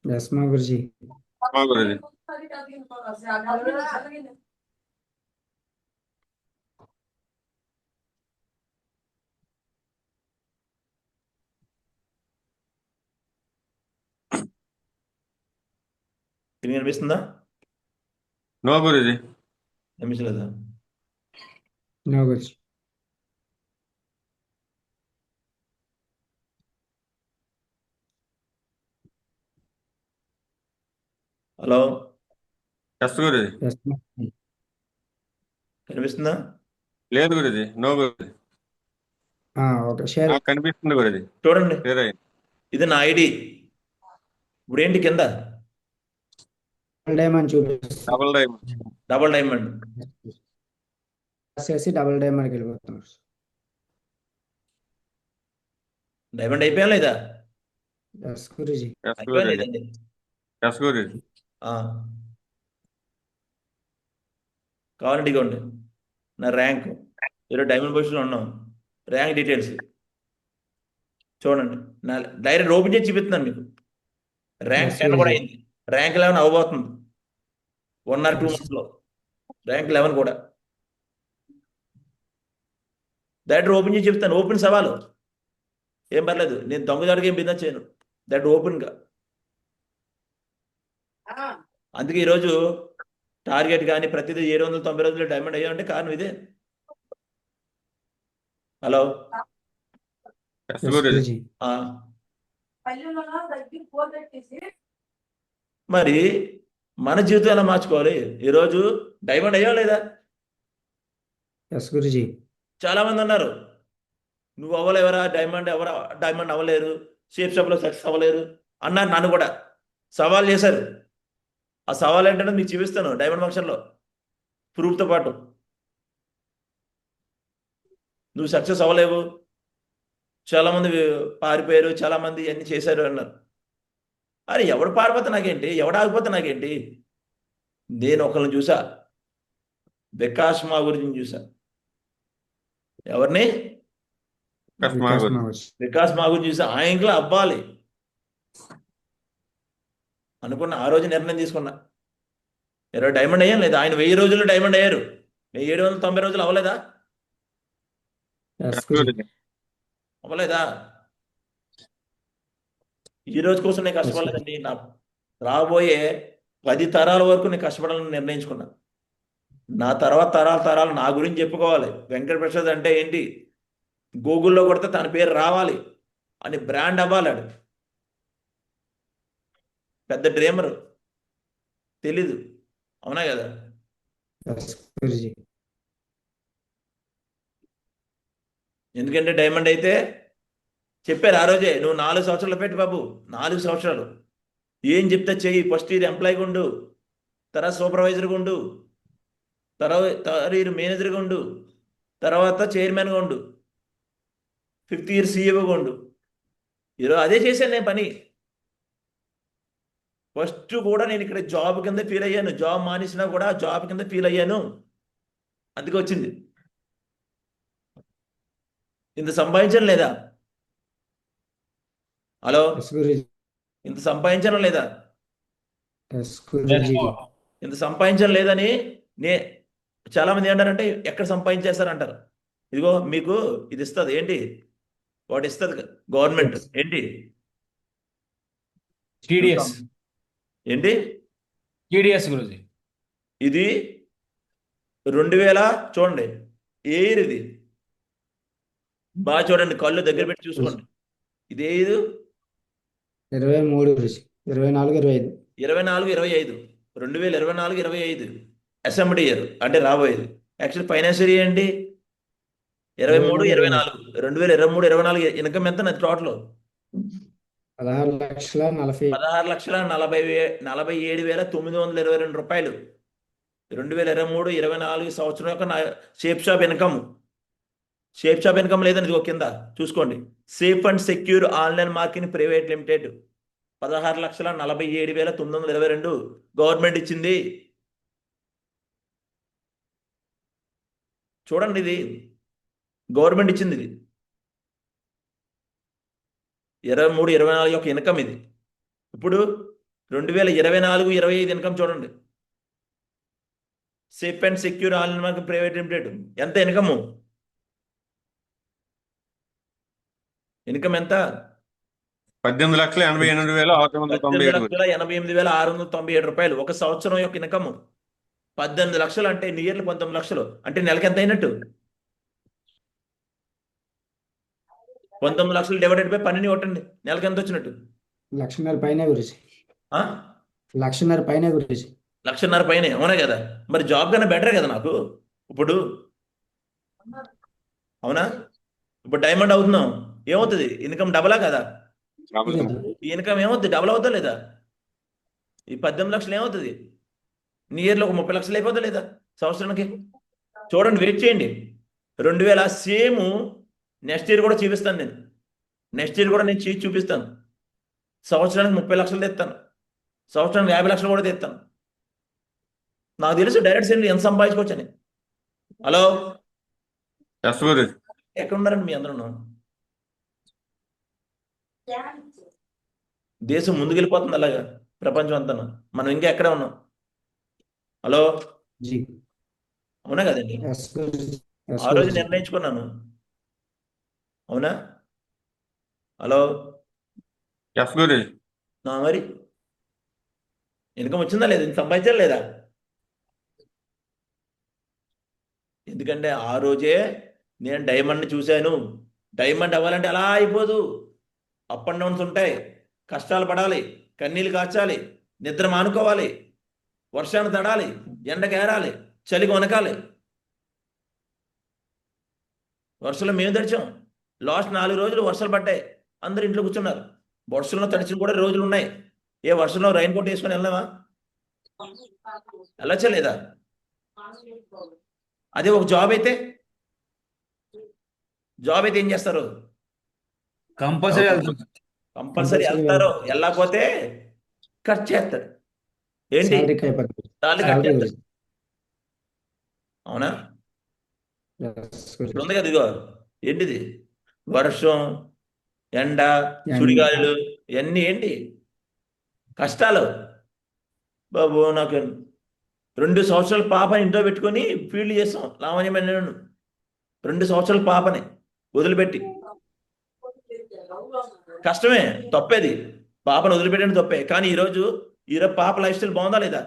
ఎస్ మా గురుజీ. మా గురుజీ. ఇది కనిపిస్తుందా? నో గురుజీ. కనిపించలేదా? No Guruji. Hello. Yes Guruji. Yes మా కనిపిస్తుందా? లేదు Guruji. No Guruji. Okay share నాకు కనిపిస్తుంది గురుజీ. చూడండి, షేర్ అయ్యింది. ఇది నా ఐడి. ఇప్పుడు ఏంటి కింద డైమండ్ చూపిస్తుంది. Double diamond. Double diamond. చేసి డబుల్ డైమండ్కి వెళ్ళిపోతున్నారు. డైమండ్ అయిపోయా లేదా? ఎస్ గురుజీ. ఎస్ అయిపోయా గురుజీ. లేదండి? ఎస్ గురుజీ. ఆ. కావాలంటే ఇవ్వండి నా ర్యాంక్. ఈరోజు డైమండ్ పొజిషన్లో ఉన్నాం. ర్యాంక్ డీటెయిల్స్ చూడండి. నా డైరెక్ట్ ఓపెన్ చేసి చూపిస్తున్నాను మీకు. ర్యాంక్ Yes, 10 కూడా Guruji. అయింది. ర్యాంక్ 11 అవ్వబోతుంది 1 or 2 months లో. ర్యాంక్ 11 కూడా డైరెక్ట్ ఓపెన్ చేసి చెప్తాను. ఓపెన్ సవాలు ఏం పర్లేదు. నేను దొంగదాడికి ఏం బిజినెస్ చేయను. డైరెక్ట్ ఓపెన్గా. అందుకే ఈరోజు టార్గెట్ కానీ ప్రతిదీ 790 రోజులు డైమండ్ అయ్యామంటే కారణం ఇదే. Hello. Yes Yes, Guruji. Guruji. ఆ. మరి మన జీవితం ఎలా మార్చుకోవాలి? ఈరోజు డైమండ్ అయ్యా లేదా? ఎస్ గురుజీ. చాలా మంది అన్నారు నువ్వు అవ్వలేవరా, డైమండ్ ఎవరా, డైమండ్ అవ్వలేరు, షేప్ షాప్లో సక్సెస్ అవ్వలేరు అన్నారు. నన్ను కూడా సవాల్ చేశారు. ఆ సవాల్ ఏంటంటే మీకు చూపిస్తాను డైమండ్ ఫంక్షన్లో ప్రూఫ్తో పాటు. నువ్వు సక్సెస్ అవ్వలేవు, చాలామంది పారిపోయారు, చాలామంది అన్ని చేశారు అన్నారు. అరే ఎవడు పారిపోతే నాకేంటి, ఎవడు ఆగిపోతే నాకేంటి? నేను ఒకరిని చూసా, వికాస్ మా గురించి చూసా. ఎవరిని? కస్మా వికాస్ గురుజీ. మాగురుజీ. వికాస్ మా గురించి చూసా. ఆయనలో అవ్వాలి అనుకున్న ఆ రోజు నిర్ణయం తీసుకున్నా. 20 డైమండ్ అయ్యాను లేదా? ఆయన 1000 రోజుల్లో డైమండ్ అయ్యారు. 790 రోజులు అవ్వలేదా? Yes yes Guruji. గురుజీ. అవ్వలేదా? ఈ రోజు కోసం నేను కష్టపడలేదండి. నా రాబోయే 10 తరాల వరకు నేను కష్టపడాలని నిర్ణయించుకున్నా. నా తర్వాత తరాలు నా గురించి చెప్పుకోవాలి. వెంకట ప్రసాద్ అంటే ఏంటి, గూగుల్లో కొడితే తన పేరు రావాలి అని బ్రాండ్ అవ్వాలి. పెద్ద డ్రీమర్, తెలీదు, అవునా కదా? ఎస్ గురుజీ. ఎందుకంటే డైమండ్ అయితే చెప్పారు ఆ రోజే, నువ్వు 4 సంవత్సరాలు పెట్టి బాబు, 4 సంవత్సరాలు ఏం చెప్తే చెయ్యి. ఫస్ట్ ఇయర్ ఎంప్లాయీగా ఉండు, తర్వాత సూపర్వైజర్గా ఉండు, తర్వాత ఇయర్ మేనేజర్గా ఉండు, తర్వాత చైర్మన్గా ఉండు, 5th ఇయర్ సీఈఓగా ఉండు. ఈరోజు అదే చేశాను నేను పని. ఫస్ట్ కూడా నేను ఇక్కడ జాబ్ కింద ఫీల్ అయ్యాను. జాబ్ మానేసినా కూడా జాబ్ కింద ఫీల్ అయ్యాను. అందుకే వచ్చింది. ఇంత సంపాదించడం లేదా? Hello, yes Guruji. ఇంత సంపాదించడం లేదా? ఎస్ గురుజీ. ఇంత సంపాదించడం లేదని చాలా మంది ఏంటారంటే ఎక్కడ సంపాదించేస్తారంటారు. ఇదిగో మీకు ఇది ఇస్తుంది. ఏంటి? వాటి ఇస్తుంది గవర్నమెంట్. ఏంటి? టీడీఎస్. ఏంటి? టీడీఎస్ గురుజీ. ఇది 2000 చూడండి. ఏ ఇయర్ ఇది? బాగా చూడండి, కళ్ళు దగ్గర పెట్టి చూసుకోండి. ఇదే ఇది 23 గురుజీ. 24, 25. 24-25 2024-25 అసెంబ్లీ ఇయర్ అంటే రాబోయేది. యాక్చువల్ ఫైనాన్షియల్ ఇయర్ ఏంటి? 23-24 2023-24 ఇన్కమ్ ఎంత నాది టోటల్? 16,40,000. 16,47,922 రూపాయలు 2023-24 సంవత్సరం యొక్క నా shape shop income. Shape shop income లేదని ఇదిగో కింద చూసుకోండి. Safe and secure online marketing private limited 16,47,922 government ఇచ్చింది. చూడండి, ఇది గవర్నమెంట్ ఇచ్చింది. ఇది 23-24 యొక్క ఇన్కమ్ ఇది. ఇప్పుడు 2024-25 ఇన్కమ్ చూడండి. Safe and secure online market private limited ఎంత ఇన్కమ్? ఇన్కమ్ ఎంత? 18,88,697. 18,88,697 రూపాయలు ఒక సంవత్సరం యొక్క ఇన్కమ్. 18 లక్షలు అంటే నియర్లీ 19 లక్షలు అంటే నెలకి ఎంత అయినట్టు? 19 లక్షలు డివైడెడ్ బై 12 కొట్టండి, నెలకి ఎంత వచ్చినట్టు? 1,00,000 పైనే గురుజీ. ఆ? 1,00,000 పైనే గురుజీ. 1,50,000 పైనే, అవునా కదా? మరి జాబ్ కన్నా బెటరే కదా నాకు. ఇప్పుడు అవునా? ఇప్పుడు డైమండ్ అవుతున్నాం, ఏమవుతుంది? ఇన్కమ్ డబలా కదా? అవుతుంది. ఈ ఇన్కమ్ ఏమవుతుంది? డబల్ అవుతా లేదా? ఈ 18 లక్షలు ఏమవుతుంది? నీ ఇయర్లో ఒక 30 లక్షలు అయిపోతా లేదా సంవత్సరానికి? చూడండి, వెయిట్ చేయండి. 2000 సేమ్ నెక్స్ట్ ఇయర్ కూడా చూపిస్తాను నేను. నెక్స్ట్ ఇయర్ కూడా నేను చేసి చూపిస్తాను. సంవత్సరానికి 30 లక్షలు తెస్తాను, సంవత్సరానికి 50 లక్షలు కూడా తెస్తాను. నాకు తెలుసు డైరెక్ట్ సెండ్ ఎంత సంపాదించుకోవచ్చని. Hello, yes Guruji. ఎక్కడ ఉన్నారండి మీ అందరూ? దేశం ముందుకెళ్ళిపోతుంది అలాగా, ప్రపంచం అంతా. మనం ఇంకా ఎక్కడే ఉన్నాం. హలో, జీ. అవునా కదండి? ఎస్ గురుజీ. ఎస్ ఆ రోజు గురుజీ. నిర్ణయించుకున్నాను. అవునా? Hello, yes Guruji. మరి ఇన్కమ్ వచ్చిందా లేదా? ఇంత సంపాదించాలా లేదా? ఎందుకంటే ఆ రోజే నేను డైమండ్ చూశాను. డైమండ్ అవ్వాలంటే అలా అయిపోదు, అప్ అండ్ డౌన్స్ ఉంటాయి, కష్టాలు పడాలి, కన్నీళ్ళు కాచాలి, నిద్ర మానుకోవాలి, వర్షాన్ని తడాలి, ఎండకి ఏరాలి, చలికి వనకాలి. వర్షంలో మేము తడిచాం. లాస్ట్ 4 రోజులు వర్షాలు పడ్డాయి, అందరు ఇంట్లో కూర్చున్నారు. వర్షంలో తడిచిన కూడా రోజులు ఉన్నాయి. ఏ వర్షంలో రైన్ కోట్ వేసుకొని వెళ్ళామా? వెళ్ళచ్చా లేదా? అదే ఒక జాబ్ అయితే ఏం చేస్తారు? కంపల్సరీ వెళ్తాం. కంపల్సరీ Compulsory వెళ్తారు. వెళ్ళకపోతే కట్ చేస్తారు. ఏంటి? శాలరీ అయిపోతుంది. సాలరీ కట్ శాలరీ చేస్తారు. గురుజీ. అవునా? ఎస్ ఇప్పుడు గురుజీ. ఉంది కదా, ఇదిగో ఏంటిది? వర్షం, ఎండ, ఎండ. సుడిగాలులు, ఇవన్నీ ఏంటి? కష్టాలు. బాబు, నాకు 2 సంవత్సరాల పాపని ఇంట్లో పెట్టుకొని ఫీల్డ్ చేస్తాం లావణ్యమైన. 2 సంవత్సరాల పాపని వదిలిపెట్టి. కష్టమే, తప్పేది. పాపను వదిలిపెట్టడం తప్పే. కానీ ఈరోజు పాప లైఫ్ స్టైల్ బాగుందా లేదా?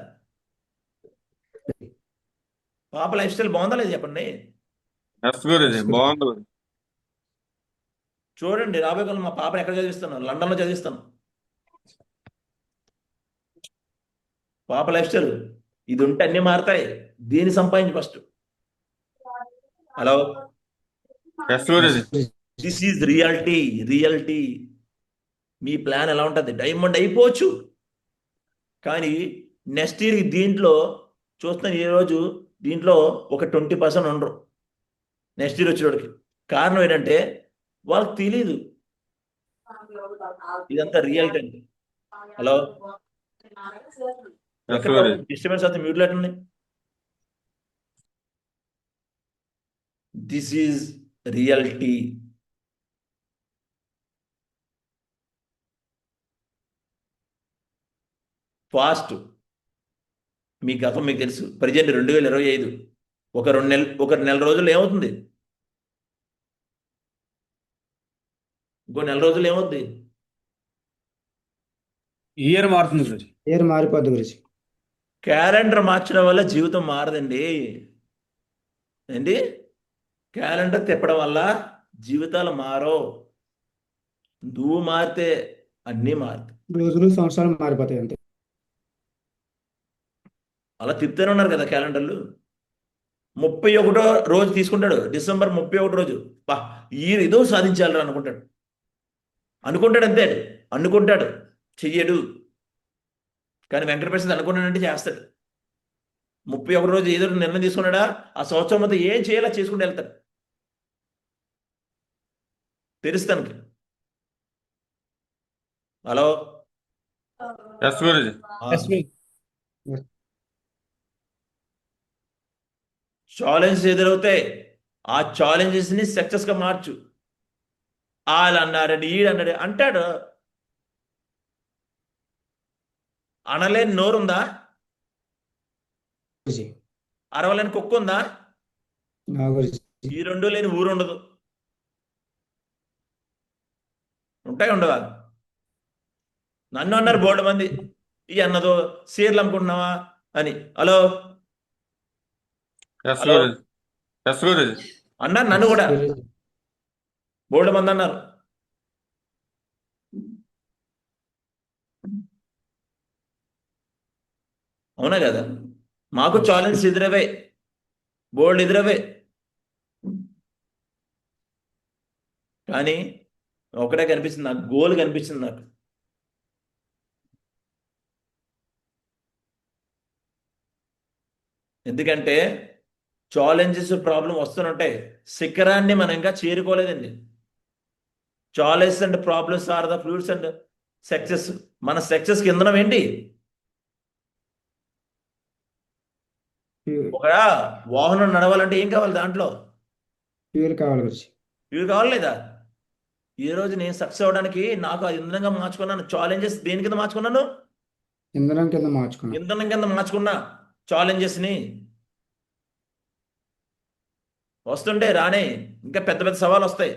పాప లైఫ్ స్టైల్ బాగుందా లేదా చెప్పండి. ఎస్ గురూజీ. బాగుంది గురూజీ. చూడండి, రాబోయే కాలంలో మా పాపను ఎక్కడ చదివిస్తాను? లండన్లో చదివిస్తాను. పాప లైఫ్ స్టైల్ ఇది ఉంటే అన్ని మారతాయి. దీన్ని సంపాదించి first. Hello, yes Guruji. This is reality. మీ ప్లాన్ ఎలా ఉంటుంది? డైమండ్ అయిపోవచ్చు, కానీ నెక్స్ట్ ఇయర్ దీంట్లో చూస్తున్నాను ఈరోజు, దీంట్లో ఒక 20% ఉండరు నెక్స్ట్ ఇయర్ వచ్చేవాడికి. కారణం ఏంటంటే వాళ్ళకి తెలీదు ఇదంతా రియాలిటీ అండి. Hello, yes Guruji. డిస్టర్బెన్స్ అయితే మ్యూట్లో ఎట్టండి. This is reality. ఫాస్ట్. మీ గతం మీకు తెలుసు. ప్రజెంట్ 2025. ఒక నెల రోజుల్లో ఏమవుతుంది? ఇంకో నెల రోజులు ఏమవుతుంది? ఇయర్ మారుతుంది గురుజీ. ఇయర్ మారిపోద్ది గురుజీ. క్యాలెండర్ మార్చడం వల్ల జీవితం మారదండి. ఏంటి? క్యాలెండర్ తిప్పడం వల్ల జీవితాలు మారో. నువ్వు మారితే అన్నీ మారుతాయి. రోజులు సంవత్సరాలు మారిపోతాయి అంతే. అలా తిప్పుతూనే ఉన్నారు కదా క్యాలెండర్లు. 31వ రోజు తీసుకుంటాడు, డిసెంబర్ 31 రోజు. బా, ఈ ఏదో సాధించాలి అనుకుంటాడు అంతే. అనుకుంటాడు, చెయ్యడు. కానీ వెంకటప్రసాద్ అనుకున్నాడంటే చేస్తాడు. 31 రోజు ఏదో నిర్ణయం తీసుకున్నాడా, ఆ సంవత్సరం అంతా ఏం చేయాలో చేసుకుంటూ వెళ్తాడు. తెలుస్తానికి. Hello, yes Guruji. ఛాలెంజెస్ ఎదురవుతాయి, ఆ ఛాలెంజెస్ ని సక్సెస్ గా మార్చు. వాళ్ళు అన్నారని ఈడన్నాడు అంటాడు. అనలేని నోరుందా? గురుజీ. అరవలేని కుక్క ఉందా? నా గురుజీ. ఈ రెండు లేని ఊరు ఉండదు. ఉంటాయి, ఉండవా? నన్ను అన్నారు బోల్డ్ మంది, ఈ అన్నదో సీర్లు అమ్ముకుంటున్నావా అని. Hello, yes Guruji. Yes Guruji. అన్నారు నన్ను కూడా గురుజీ. బోల్డ్ మంది అన్నారు. అవునా కదా? మాకు ఛాలెంజ్ ఎదురవే, బోల్డ్ ఎదురవే. కానీ ఒకటే కనిపిస్తుంది నాకు, గోల్ కనిపిస్తుంది నాకు. ఎందుకంటే ఛాలెంజెస్ ప్రాబ్లం వస్తుంటాయి, శిఖరాన్ని మనం ఇంకా చేరుకోలేదండి. Challenges and problems are the fluids and success. మన సక్సెస్కి ఇంధనం ఏంటి? ఒక వాహనం నడవాలంటే ఏం కావాలి దాంట్లో? ఫ్యూల్ కావాలి గురించి. ఇవి కావాలి లేదా? ఈ రోజు నేను సక్సెస్ అవ్వడానికి నాకు అది ఇంధనంగా మార్చుకున్నాను. ఛాలెంజెస్ దేని కింద మార్చుకున్నాను? ఇంధనం కింద మార్చుకున్నాం. ఇంధనం కింద మార్చుకున్నా ఛాలెంజెస్ని. వస్తుంటే రానే ఇంకా పెద్ద పెద్ద సవాలు వస్తాయి.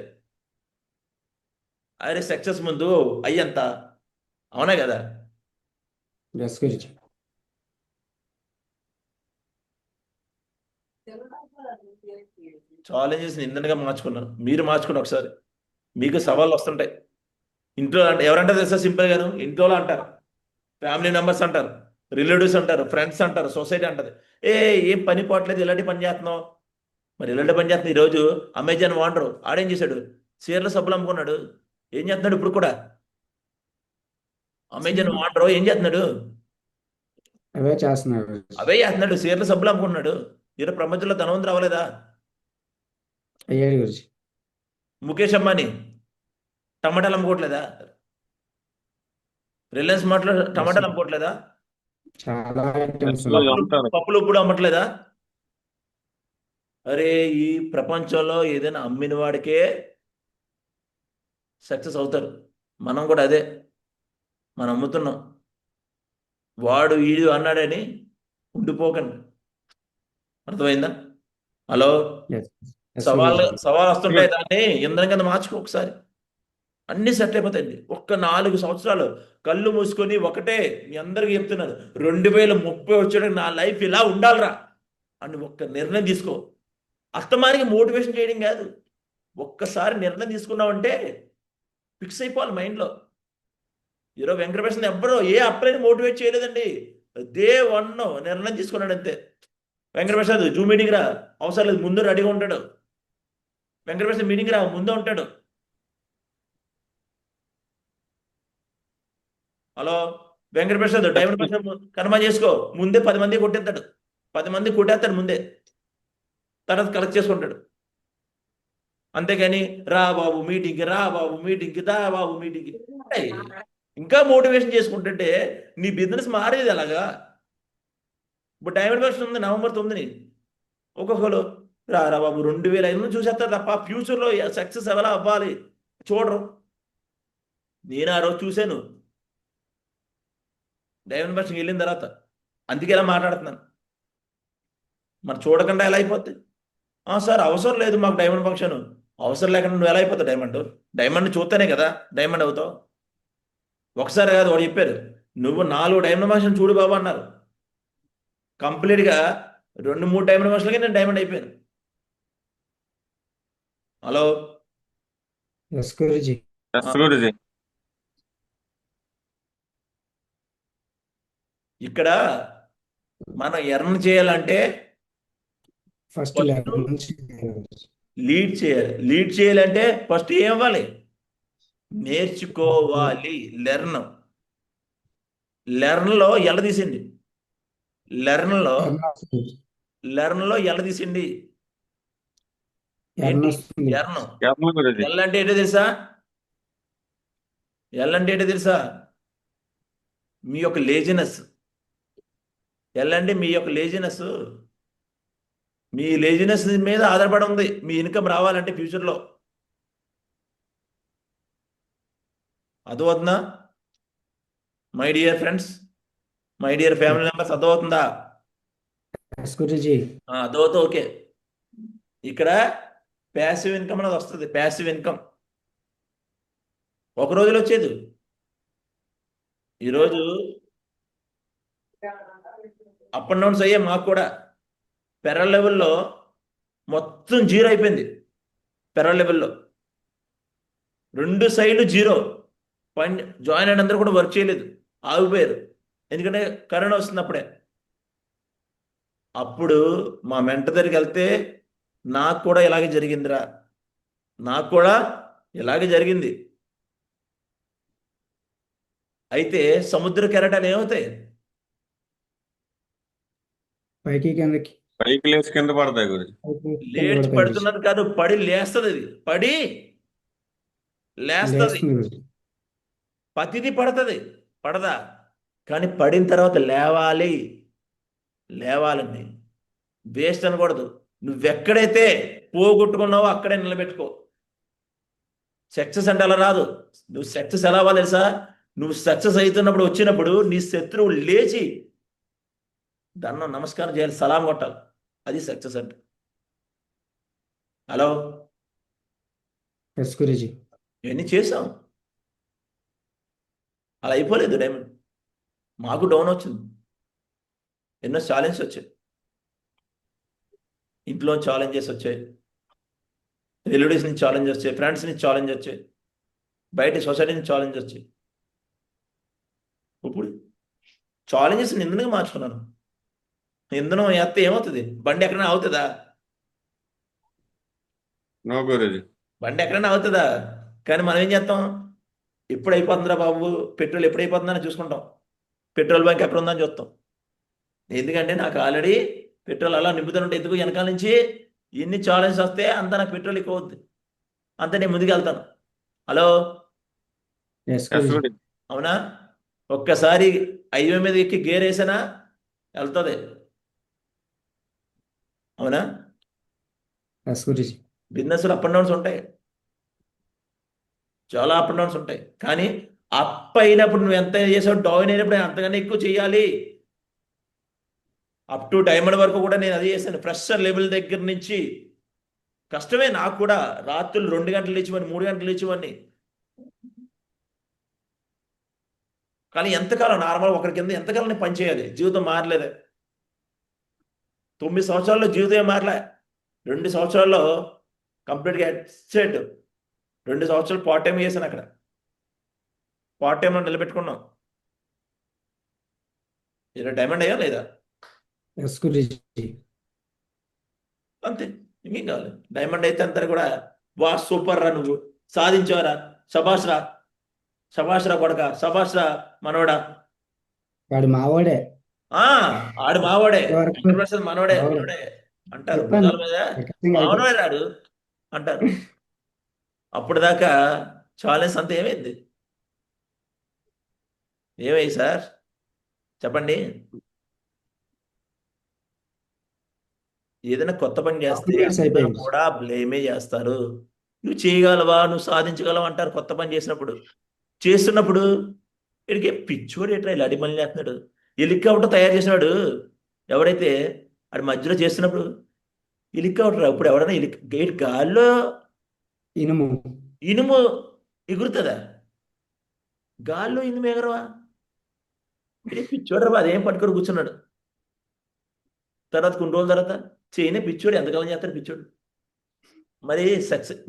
అరే సక్సెస్ ముందు అయ్యంత, అవునా కదా? ఎస్ గురించి. ఛాలెంజెస్ని ఇంధనంగా మార్చుకున్నాను. మీరు మార్చుకుని ఒకసారి, మీకు సవాళ్ళు వస్తుంటాయి. ఇంట్లో అంటే ఎవరంటే తెలుసా? సింపుల్ గాను ఇంట్లో అంటారు, ఫ్యామిలీ మెంబర్స్ అంటారు, రిలేటివ్స్ అంటారు, ఫ్రెండ్స్ అంటారు, సొసైటీ అంటది, ఏం పని పోవట్లేదు, ఇలాంటి పని చేస్తున్నావు. మరి ఇలాంటి పని చేస్తున్నా. ఈరోజు అమెజాన్ ఓనరు ఆడేం చేశాడు? చీరల సబ్బులు అమ్ముకున్నాడు. ఏం చేస్తున్నాడు ఇప్పుడు కూడా? అమెజాన్ ఓనరు ఏం చేస్తున్నాడు? అవే చేస్తున్నారు గురించి. అవే చేస్తున్నాడు, చీరల సబ్బులు అమ్ముకున్నాడు. ఈరోజు ప్రపంచంలో ధనవంతుడు అవ్వలేదా? అయ్యాడు గురించి. ముఖేష్ అంబానీ టమాటాలు అమ్ముకోవట్లేదా? రిలయన్స్ మార్ట్లో టమాటాలు అమ్ముకోవట్లేదా? చాలా ఐటమ్స్ అలా ఉన్నాయి. ఉంటారు. పప్పులు ఇప్పుడు అమ్మట్లేదా? అరే ఈ ప్రపంచంలో ఏదైనా అమ్మిన వాడికే సక్సెస్ అవుతారు. మనం కూడా అదే, మనం అమ్ముతున్నాం. వాడు వీడు అన్నాడని ఉండిపోకండి. అర్థమైందా? Hello, Yes. Yes, సవాళ్ళు గురించి. సవాలు వస్తుంటాయి, దాన్ని ఇంధనం కింద మార్చుకో ఒకసారి, అన్నీ సెట్ అయిపోతాయండి. ఒక్క 4 సంవత్సరాలు కళ్ళు మూసుకొని ఒకటే మీ అందరికీ చెప్తున్నాను, 2030 వచ్చేటప్పుడు నా లైఫ్ ఇలా ఉండాలిరా అని ఒక్క నిర్ణయం తీసుకో. అస్తమానికి మోటివేషన్ చేయడం కాదు, ఒక్కసారి నిర్ణయం తీసుకున్నావంటే ఫిక్స్ అయిపోవాలి మైండ్లో. ఈరోజు వెంకటేశ్వర ఎవ్వరూ ఏ అప్లైని మోటివేట్ చేయలేదండి. డే 1 నిర్ణయం తీసుకున్నాడు అంతే. వెంకటేశ్వర జూమ్ మీటింగ్ రా, అవసరం లేదు, ముందు రెడీగా ఉంటాడు. వెంకటేశ్వర మీటింగ్ రా, ముందే ఉంటాడు. Hello, Venkateswara diamond person confirm చేసుకో, ముందే 10 మంది కొట్టేస్తాడు. 10 మంది కొట్టేస్తాడు ముందే, తర్వాత కలెక్ట్ చేసుకుంటాడు. అంతేగాని రా బాబు మీటింగ్కి, రా బాబు మీటింగ్కి, దా బాబు మీటింగ్కి, ఇంకా మోటివేషన్ చేసుకుంటుంటే నీ బిజినెస్ మారేది అలాగా. ఇప్పుడు డైమండ్ పర్సన్ ఉంది నవంబర్ 9ని, ఒక్కొక్కరు రా రా బాబు 2500 చూసేస్తారు తప్ప ఫ్యూచర్లో సక్సెస్ ఎలా అవ్వాలి చూడరు. నేను ఆ రోజు చూశాను డైమండ్ పర్సన్కి వెళ్ళిన తర్వాత, అందుకే ఎలా మాట్లాడుతున్నాను. మరి చూడకుండా ఎలా అయిపోద్ది? సార్ అవసరం లేదు మాకు డైమండ్ ఫంక్షన్. అవసరం లేకుండా నువ్వు ఎలా అయిపోతావు డైమండ్? డైమండ్ చూస్తేనే కదా డైమండ్ అవుతావు. ఒకసారి కాదు, వాడు చెప్పారు నువ్వు 4 డైమండ్ ఫంక్షన్ చూడు బాబు అన్నారు. కంప్లీట్గా 2-3 డైమండ్ ఫంక్షన్లకి నేను డైమండ్ అయిపోయాను. హలో, ఎస్ గురించి. ఎస్ గురుజీ. ఇక్కడ మనం ఎర్న్ చేయాలంటే ఫస్ట్ First లెవెల్ నుంచి లీడ్ చేయాలి. లీడ్ చేయాలంటే ఫస్ట్ ఏం అవ్వాలి? నేర్చుకోవాలి. లెర్న్లో ఎల్ల తీసింది, లెర్న్లో ఎల్ల తీసింది ఏంటి? ఎర్న్. ఎర్న గురుజీ. ఎల్ అంటే ఏంటో తెలుసా? ఎల్ అంటే ఏంటో తెలుసా? మీ యొక్క లేజినెస్. ఎల్ అంటే మీ యొక్క లేజినెస్. మీ లేజినెస్ మీద ఆధారపడి ఉంది మీ ఇన్కమ్ రావాలంటే ఫ్యూచర్లో. అర్థమవుతుందా my dear friends, my dear family members? అర్థమవుతుందా? ఎస్ గురించి. అర్థమవుతా? ఓకే. ఇక్కడ ప్యాసివ్ ఇన్కమ్ అనేది వస్తుంది. ప్యాసివ్ ఇన్కమ్ ఒక రోజులో వచ్చేది. ఈరోజు అప్ అండ్ డౌన్స్ అయ్యే మాకు కూడా. పెరల్ లెవెల్లో మొత్తం 0 అయిపోయింది. పెరల్ లెవెల్లో 2 సైడ్లు 0. పని జాయిన్ అయిన అందరూ కూడా వర్క్ చేయలేదు, ఆగిపోయారు. ఎందుకంటే కరోనా వస్తుంది అప్పుడే. అప్పుడు మా మెంటర్ దగ్గరికి వెళ్తే నాకు కూడా ఇలాగే జరిగిందిరా, నాకు కూడా ఇలాగే జరిగింది. అయితే సముద్ర కెరటాలు ఏమవుతాయి? పైకి కిందకి పైకి లేచి కింద పడతాయి గురుజీ. పైకి కింద లేచి పడతాయి గురుజీ. పడుతున్నది కాదు, పడి లేస్తుంది. అది పడి లేస్తుంది. లేస్తుంది గురుజీ. పతిది పడుతుంది, పడదా? కానీ పడిన తర్వాత లేవాలి. లేవాలండి, వేస్ట్ అనకూడదు. నువ్వెక్కడైతే పోగొట్టుకున్నావో అక్కడే నిలబెట్టుకో. సక్సెస్ అంటే అలా రాదు. నువ్వు సక్సెస్ ఎలా అవ్వాలి తెలుసా? నువ్వు సక్సెస్ అవుతున్నప్పుడు వచ్చినప్పుడు నీ శత్రువు లేచి దండం నమస్కారం చేయాలి, సలాం కొట్టాలి. అది సక్సెస్ అంటే. Hello, yes Guruji. ఇవన్నీ చేసాం. అలా అయిపోలేదు డైమండ్. మాకు డౌన్ వచ్చింది, ఎన్నో ఛాలెంజెస్ వచ్చాయి. ఇంట్లో ఛాలెంజెస్ వచ్చాయి, రిలేటివ్స్ నుంచి ఛాలెంజ్ వచ్చాయి, ఫ్రెండ్స్ నుంచి ఛాలెంజ్ వచ్చాయి, బయట సొసైటీ నుంచి ఛాలెంజ్ వచ్చాయి. ఇప్పుడు ఛాలెంజెస్ ఇంధనంగా మార్చుకున్నాను. ఇంధనం వేస్తే ఏమవుతుంది? బండి ఎక్కడైనా అవుతుందా? నో గురుజీ. బండి ఎక్కడైనా అవుతుందా? కానీ మనం ఏం చేస్తాం? ఎప్పుడు అయిపోతుందిరా బాబు, పెట్రోల్ ఎప్పుడు అయిపోతుందని చూసుకుంటాం. పెట్రోల్ బంక్ ఎక్కడ ఉందని చూస్తాం. ఎందుకంటే నాకు ఆల్రెడీ పెట్రోల్ అలా నింపుతుంటే ఎందుకు వెనకాల నుంచి ఎన్ని ఛాలెంజ్ వస్తే అంత నాకు పెట్రోల్ ఎక్కువ అవుద్ది, అంత నేను ముందుకు వెళ్తాను. Hello, yes yes Guruji. Guruji. అవునా? ఒక్కసారి హైవే మీద ఎక్కి గేర్ వేసానా వెళ్తుంది. అవునా? ఎస్ గురుజీ. బిజినెస్లో అప్ అండ్ డౌన్స్ ఉంటాయి, చాలా అప్ అండ్ డౌన్స్ ఉంటాయి. కానీ అప్ అయినప్పుడు నువ్వు ఎంత చేసావు, డౌన్ అయినప్పుడు అంతకన్నా ఎక్కువ చేయాలి. అప్ టు డైమండ్ వరకు కూడా నేను అది చేశాను. ఫ్రెషర్ లెవెల్ దగ్గర నుంచి కష్టమే నాకు కూడా. రాత్రులు 2 గంటలు లేచివని, 3 గంటలు లేచివని. కానీ ఎంతకాలం నార్మల్ ఒకరి కింద ఎంతకాలం నేను పని చేయాలి? జీవితం మారలేదు. 9 సంవత్సరాల్లో జీవితం మారలే. 2 సంవత్సరాల్లో కంప్లీట్గా సెట్. 2 సంవత్సరాలు పార్ట్ టైం చేశాను అక్కడ. పార్ట్ టైంలో నిలబెట్టుకున్నాం. ఇలా డైమండ్ అయ్యా లేదా? ఎస్ గురుజీ. అంతే, ఇంకేం కావాలి. డైమండ్ అయితే అంతా కూడా వా సూపర్ రా, నువ్వు సాధించావరా, శబాష్ రా, శబాష్ రా కొడక, శబాష్ రా మనవడా. వాడు మావాడే. ఆడు మావాడే, ఎవరికి? 100% మనవడే, మావాడే. మనవడే అంటారు. చెప్పాను. భుజాల మీద ఖచ్చితంగా అయితే. మావనవే రాడు అంటారు. అప్పుడు దాకా ఛాలెంజ్ అంతా ఏమైంది? ఏమై సార్ చెప్పండి. ఏదైనా కొత్త పని చేస్తే Confidence అందరూ అయిపోయింది. కూడా బ్లేమే చేస్తారు. నువ్వు చేయగలవా, నువ్వు సాధించగలవా అంటారు. కొత్త పని చేసినప్పుడు, చేస్తున్నప్పుడు వీడికి పిచ్చోడు ఎట్లా ఇలా అడిమని చేస్తున్నాడు. హెలికాప్టర్ తయారు చేసినాడు ఎవరైతే, అది మధ్యలో చేస్తున్నప్పుడు హెలికాప్టర్, అప్పుడు ఎవరైనా గేట్ గాల్లో ఇనుము. ఇనుము ఎగురుతుందా? గాల్లో ఇనుము ఎగరవా? పిచ్చోడు రా, అదేం పట్టుకొని కూర్చున్నాడు. తర్వాత కొన్ని రోజుల తర్వాత చేయనే పిచ్చోడు, ఎంతకాలం చేస్తాడు పిచ్చోడు. మరి సక్సెస్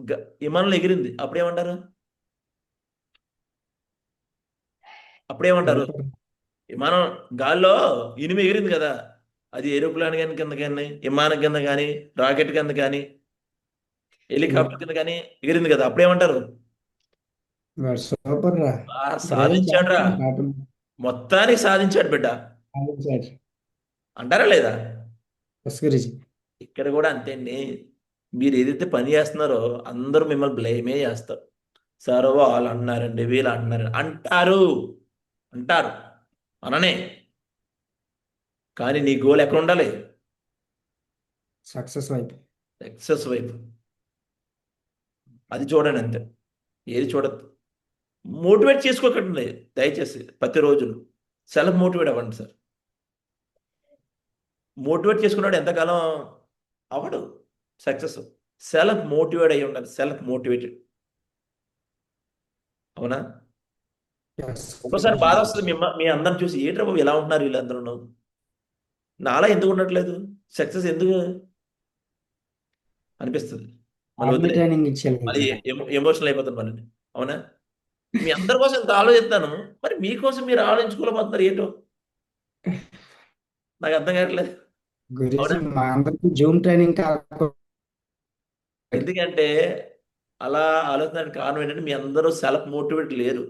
విమానంలో ఎగిరింది, అప్పుడేమంటారు? విమానం గాల్లో ఇనుము ఎగిరింది కదా, అది ఏరోప్లాన్ కానీ కింద కానీ, విమానం కింద కానీ, రాకెట్ కింద కానీ, హెలికాప్టర్ కింద కానీ ఎగిరింది కదా, అప్పుడేమంటారు? వాడు సూపర్ రా. సాధించాడు రా, మొత్తానికి సాధించాడు బిడ్డ అంటారా లేదా? ఎస్ గురుజీ. ఇక్కడ కూడా అంతే అండి. మీరు ఏదైతే పని చేస్తున్నారో అందరూ మిమ్మల్ని బ్లేమే చేస్తారు. సార్ వాళ్ళు అన్నారండి, వీళ్ళు అన్నారు అంటారు, అంటారు అననే. కానీ నీ గోల్ ఎక్కడ ఉండాలి? సక్సెస్ వైపు. సక్సెస్ వైపు. అది చూడండి అంతే, ఏది చూడద్దు. మోటివేట్ చేసుకోకండి దయచేసి. ప్రతిరోజు సెల్ఫ్ మోటివేట్ అవ్వండి సార్. మోటివేట్ చేసుకున్నాడు ఎంతకాలం అవడు సక్సెస్. సెల్ఫ్ మోటివేట్ అయ్యి ఉండాలి, సెల్ఫ్ మోటివేటెడ్. అవునా? ఒకసారి బాధ వస్తుంది మీ అందరం చూసి, ఏంట్రా బాబు ఎలా ఉంటున్నారు వీళ్ళందరూ, నాలా ఎందుకు ఉండట్లేదు, సక్సెస్ ఎందుకు అనిపిస్తుంది. ట్రైనింగ్ ఇచ్చేయాలి. మళ్ళీ ఎమోషనల్ అయిపోతుంది మళ్ళీ. అవునా? మీ అందరి కోసం ఎంత ఆలోచిస్తాను, మరి మీకోసం మీరు ఆలోచించుకోలేకపోతున్నారు ఏంటో నాకు అర్థం కావట్లేదు. గురుజీ మా అందరికి జూమ్ ట్రైనింగ్ కాకుండా ఎందుకంటే అలా ఆలోచించడానికి కారణం ఏంటంటే మీ అందరూ సెల్ఫ్ మోటివేట్ లేరు.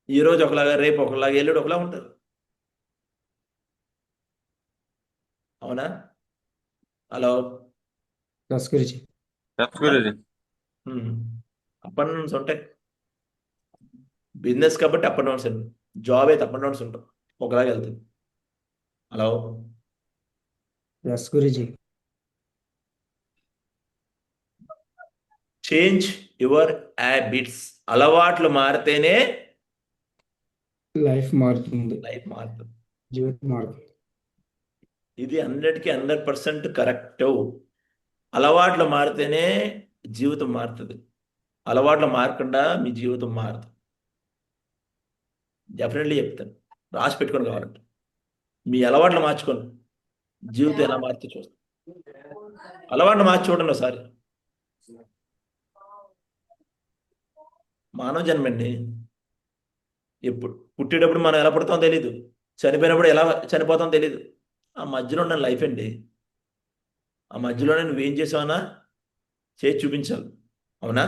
ఈ రోజు ఒకలాగా, రేపు ఒకలాగా, ఎల్లుడు ఒకలా ఉంటారు. అవునా? Hello. Yes Guruji. Yes Guruji. Up and downs ఉంటాయి. బిజినెస్ కాబట్టి అప్ అండ్ డౌన్స్ అండి. జాబ్ అయితే అప్ అండ్ డౌన్స్ ఉంటాం, ఒకలాగా వెళ్తుంది. Hello. Yes Guruji. Change your habits. అలవాట్లు మారితేనే లైఫ్ మారుతుంది. లైఫ్ మారుతుంది. జీవితం మారుతుంది. ఇది 100% కరెక్ట్. అలవాట్లు మారితేనే జీవితం మారుతుంది. అలవాట్లు మారకుండా మీ జీవితం మారదు. డెఫినెట్లీ చెప్తాను, రాసి పెట్టుకొని కావాలంటే. మీ అలవాట్లు మార్చుకోండి, జీవితం ఎలా మారుతుందో చూస్తాం. అలవాట్లు మార్చి చూడండి ఒకసారి. మానవ జన్మండి. ఎప్పుడు పుట్టేటప్పుడు మనం ఎలా పుడతామో తెలీదు, చనిపోయినప్పుడు ఎలా చనిపోతామో తెలీదు. ఆ మధ్యలో ఉన్న లైఫ్ అండి. ఆ మధ్యలోనే నువ్వేం చేసావన్నా చేసి చూపించాలి. అవునా?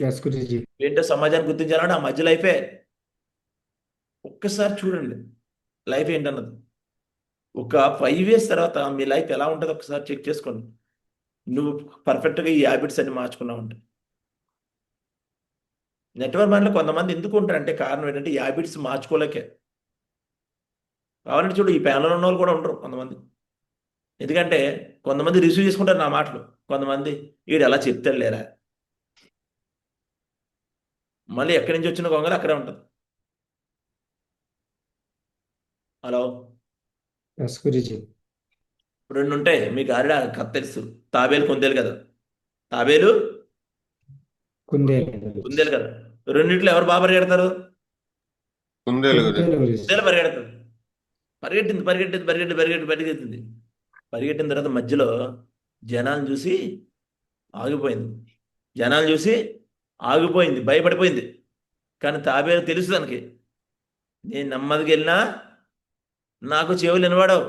ఎస్ గురుజీ. ఏంటో సమాజాన్ని గుర్తించాలంటే ఆ మధ్య లైఫే. ఒక్కసారి చూడండి లైఫ్ ఏంటన్నది. ఒక 5 years తర్వాత మీ లైఫ్ ఎలా ఉంటుందో ఒకసారి చెక్ చేసుకోండి. నువ్వు పర్ఫెక్ట్గా ఈ హ్యాబిట్స్ అన్ని మార్చుకున్నావు అంటే. నెట్వర్క్ మైండ్లో కొంతమంది ఎందుకు ఉంటారంటే కారణం ఏంటంటే ఈ హ్యాబిట్స్ మార్చుకోలేకే. కావాలంటే చూడు, ఈ ప్యానల్ ఉన్న వాళ్ళు కూడా ఉండరు కొంతమంది. ఎందుకంటే కొంతమంది రిసీవ్ చేసుకుంటారు నా మాటలు, కొంతమంది వీడు ఎలా చెప్తాడు లేరా, మళ్ళీ ఎక్కడి నుంచి వచ్చిన కొంగలు అక్కడే ఉంటుంది. హలో. ఎస్ గురుజీ. 2 ఉంటాయి, మీకు ఆల్రెడీ కథ తెలుసు. తాబేలు, కుందేలు కదా. తాబేలు, కుందేలు. కుందేలు కదా. రెండిట్లో ఎవరు బాగా పరిగెడతారు? కుందేలు గురుజీ. కుందేలు గురుజీ. కుందేలు పరిగెడతారు. పరిగెట్టింది. పరిగెట్టిన తర్వాత మధ్యలో జనాలను చూసి ఆగిపోయింది, భయపడిపోయింది. కానీ తాబేలు తెలుసు దానికి, నేను నెమ్మదికి వెళ్ళినా నాకు చెవులు వినబడవు,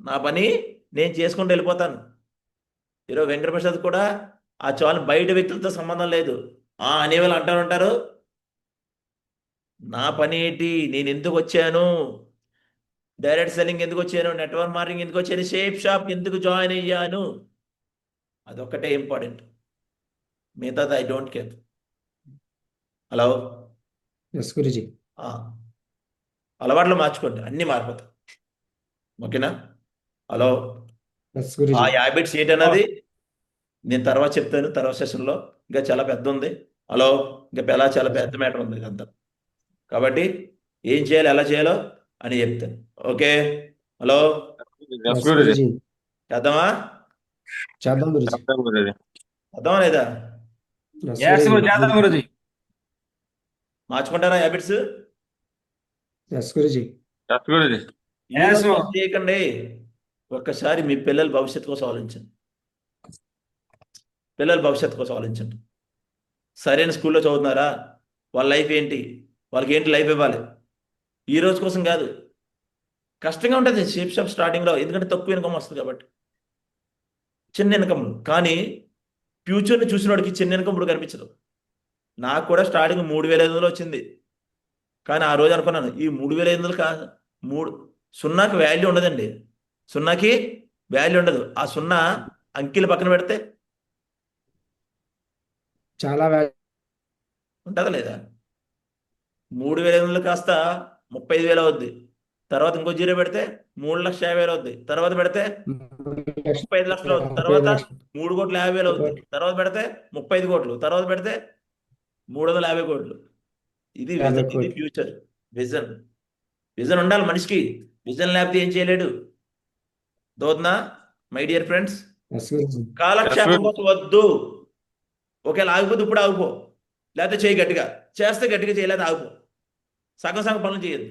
నా పని నేను చేసుకుంటూ వెళ్ళిపోతాను. ఈరోజు వెంకటప్రసాద్ కూడా ఆ చాలు బయట వ్యక్తులతో సంబంధం లేదు. అనేవాళ్ళు అంటారు, నా పని ఏంటి, నేను ఎందుకు వచ్చాను, డైరెక్ట్ సెల్లింగ్ ఎందుకు వచ్చాను, నెట్వర్క్ మార్కెటింగ్ ఎందుకు వచ్చాను, షేప్ షాప్ ఎందుకు జాయిన్ అయ్యాను, అదొక్కటే ఇంపార్టెంట్. మిగతాది I don't care. Hello. Yes Guruji. అలవాట్లు మార్చుకోండి, అన్నీ మారిపోతాయి. ఓకేనా? హలో. ఎస్ ఆ గురుజీ. హ్యాబిట్స్ ఏంటన్నది నేను తర్వాత చెప్తాను, తర్వాత సెషన్లో. ఇంకా చాలా పెద్ద ఉంది. హలో. ఇంకా చాలా పెద్ద మ్యాటర్ ఉంది ఇదంతా. కాబట్టి ఏం చేయాలి, ఎలా చేయాలో అని చెప్తాను. Okay. Hello. Yes yes Guruji. Guruji. చేద్దామా? చేద్దాం గురుజీ. చెప్తాం గురుజీ. చేద్దామా లేదా? Yes yes Guruji. చేద్దాం గురుజీ. మార్చుకుంటారా habits? Yes Guruji. Yes Guruji. Yes, ఈరోజు ma'am. చేయకండి. ఒక్కసారి మీ పిల్లల భవిష్యత్తు కోసం ఆలోచించండి. సరైన స్కూల్లో చదువుతున్నారా? వాళ్ళ లైఫ్ ఏంటి, వాళ్ళకి ఏంటి లైఫ్ ఇవ్వాలి. ఈ రోజు కోసం కాదు. కష్టంగా ఉంటుంది షేప్ షాప్ స్టార్టింగ్లో, ఎందుకంటే తక్కువ ఇన్కమ్ వస్తుంది కాబట్టి, చిన్న ఇన్కమ్. కానీ ఫ్యూచర్ని చూసిన వాడికి చిన్న ఇన్కమ్ ఇప్పుడు కనిపించదు. నాకు కూడా స్టార్టింగ్ 3,500 వచ్చింది. కానీ ఆ రోజు అనుకున్నాను, ఈ 3,500 కాదు, 0కి వాల్యూ ఉండదండి. 0కి వాల్యూ ఉండదు. ఆ 0 అంకెలు పక్కన పెడితే చాలా ఉంటుందా లేదా? 3,500 కాస్త 35,000 అవుద్ది. తర్వాత ఇంకో 0 పెడితే 3,50,000 అవుద్ది. తర్వాత పెడితే 35 లక్షలు అవుద్ది. తర్వాత 3,50,000 అవుద్ది. తర్వాత పెడితే 35 కోట్లు. తర్వాత పెడితే 350 కోట్లు. ఇది విజన్, ఇది ఫ్యూచర్. విజన్ ఉండాలి మనిషికి. విజన్ లేకపోతే ఏం చేయలేడు. దోద్నా my dear friends, yes Guruji. కాలక్షేపం కోసం వద్దు. ఒకవేళ ఆగిపోతే ఇప్పుడు ఆగిపో, లేకపోతే చేయి గట్టిగా చేస్తే గట్టిగా చేయలేదు, ఆగిపో. సగం పనులు చేయొద్దు.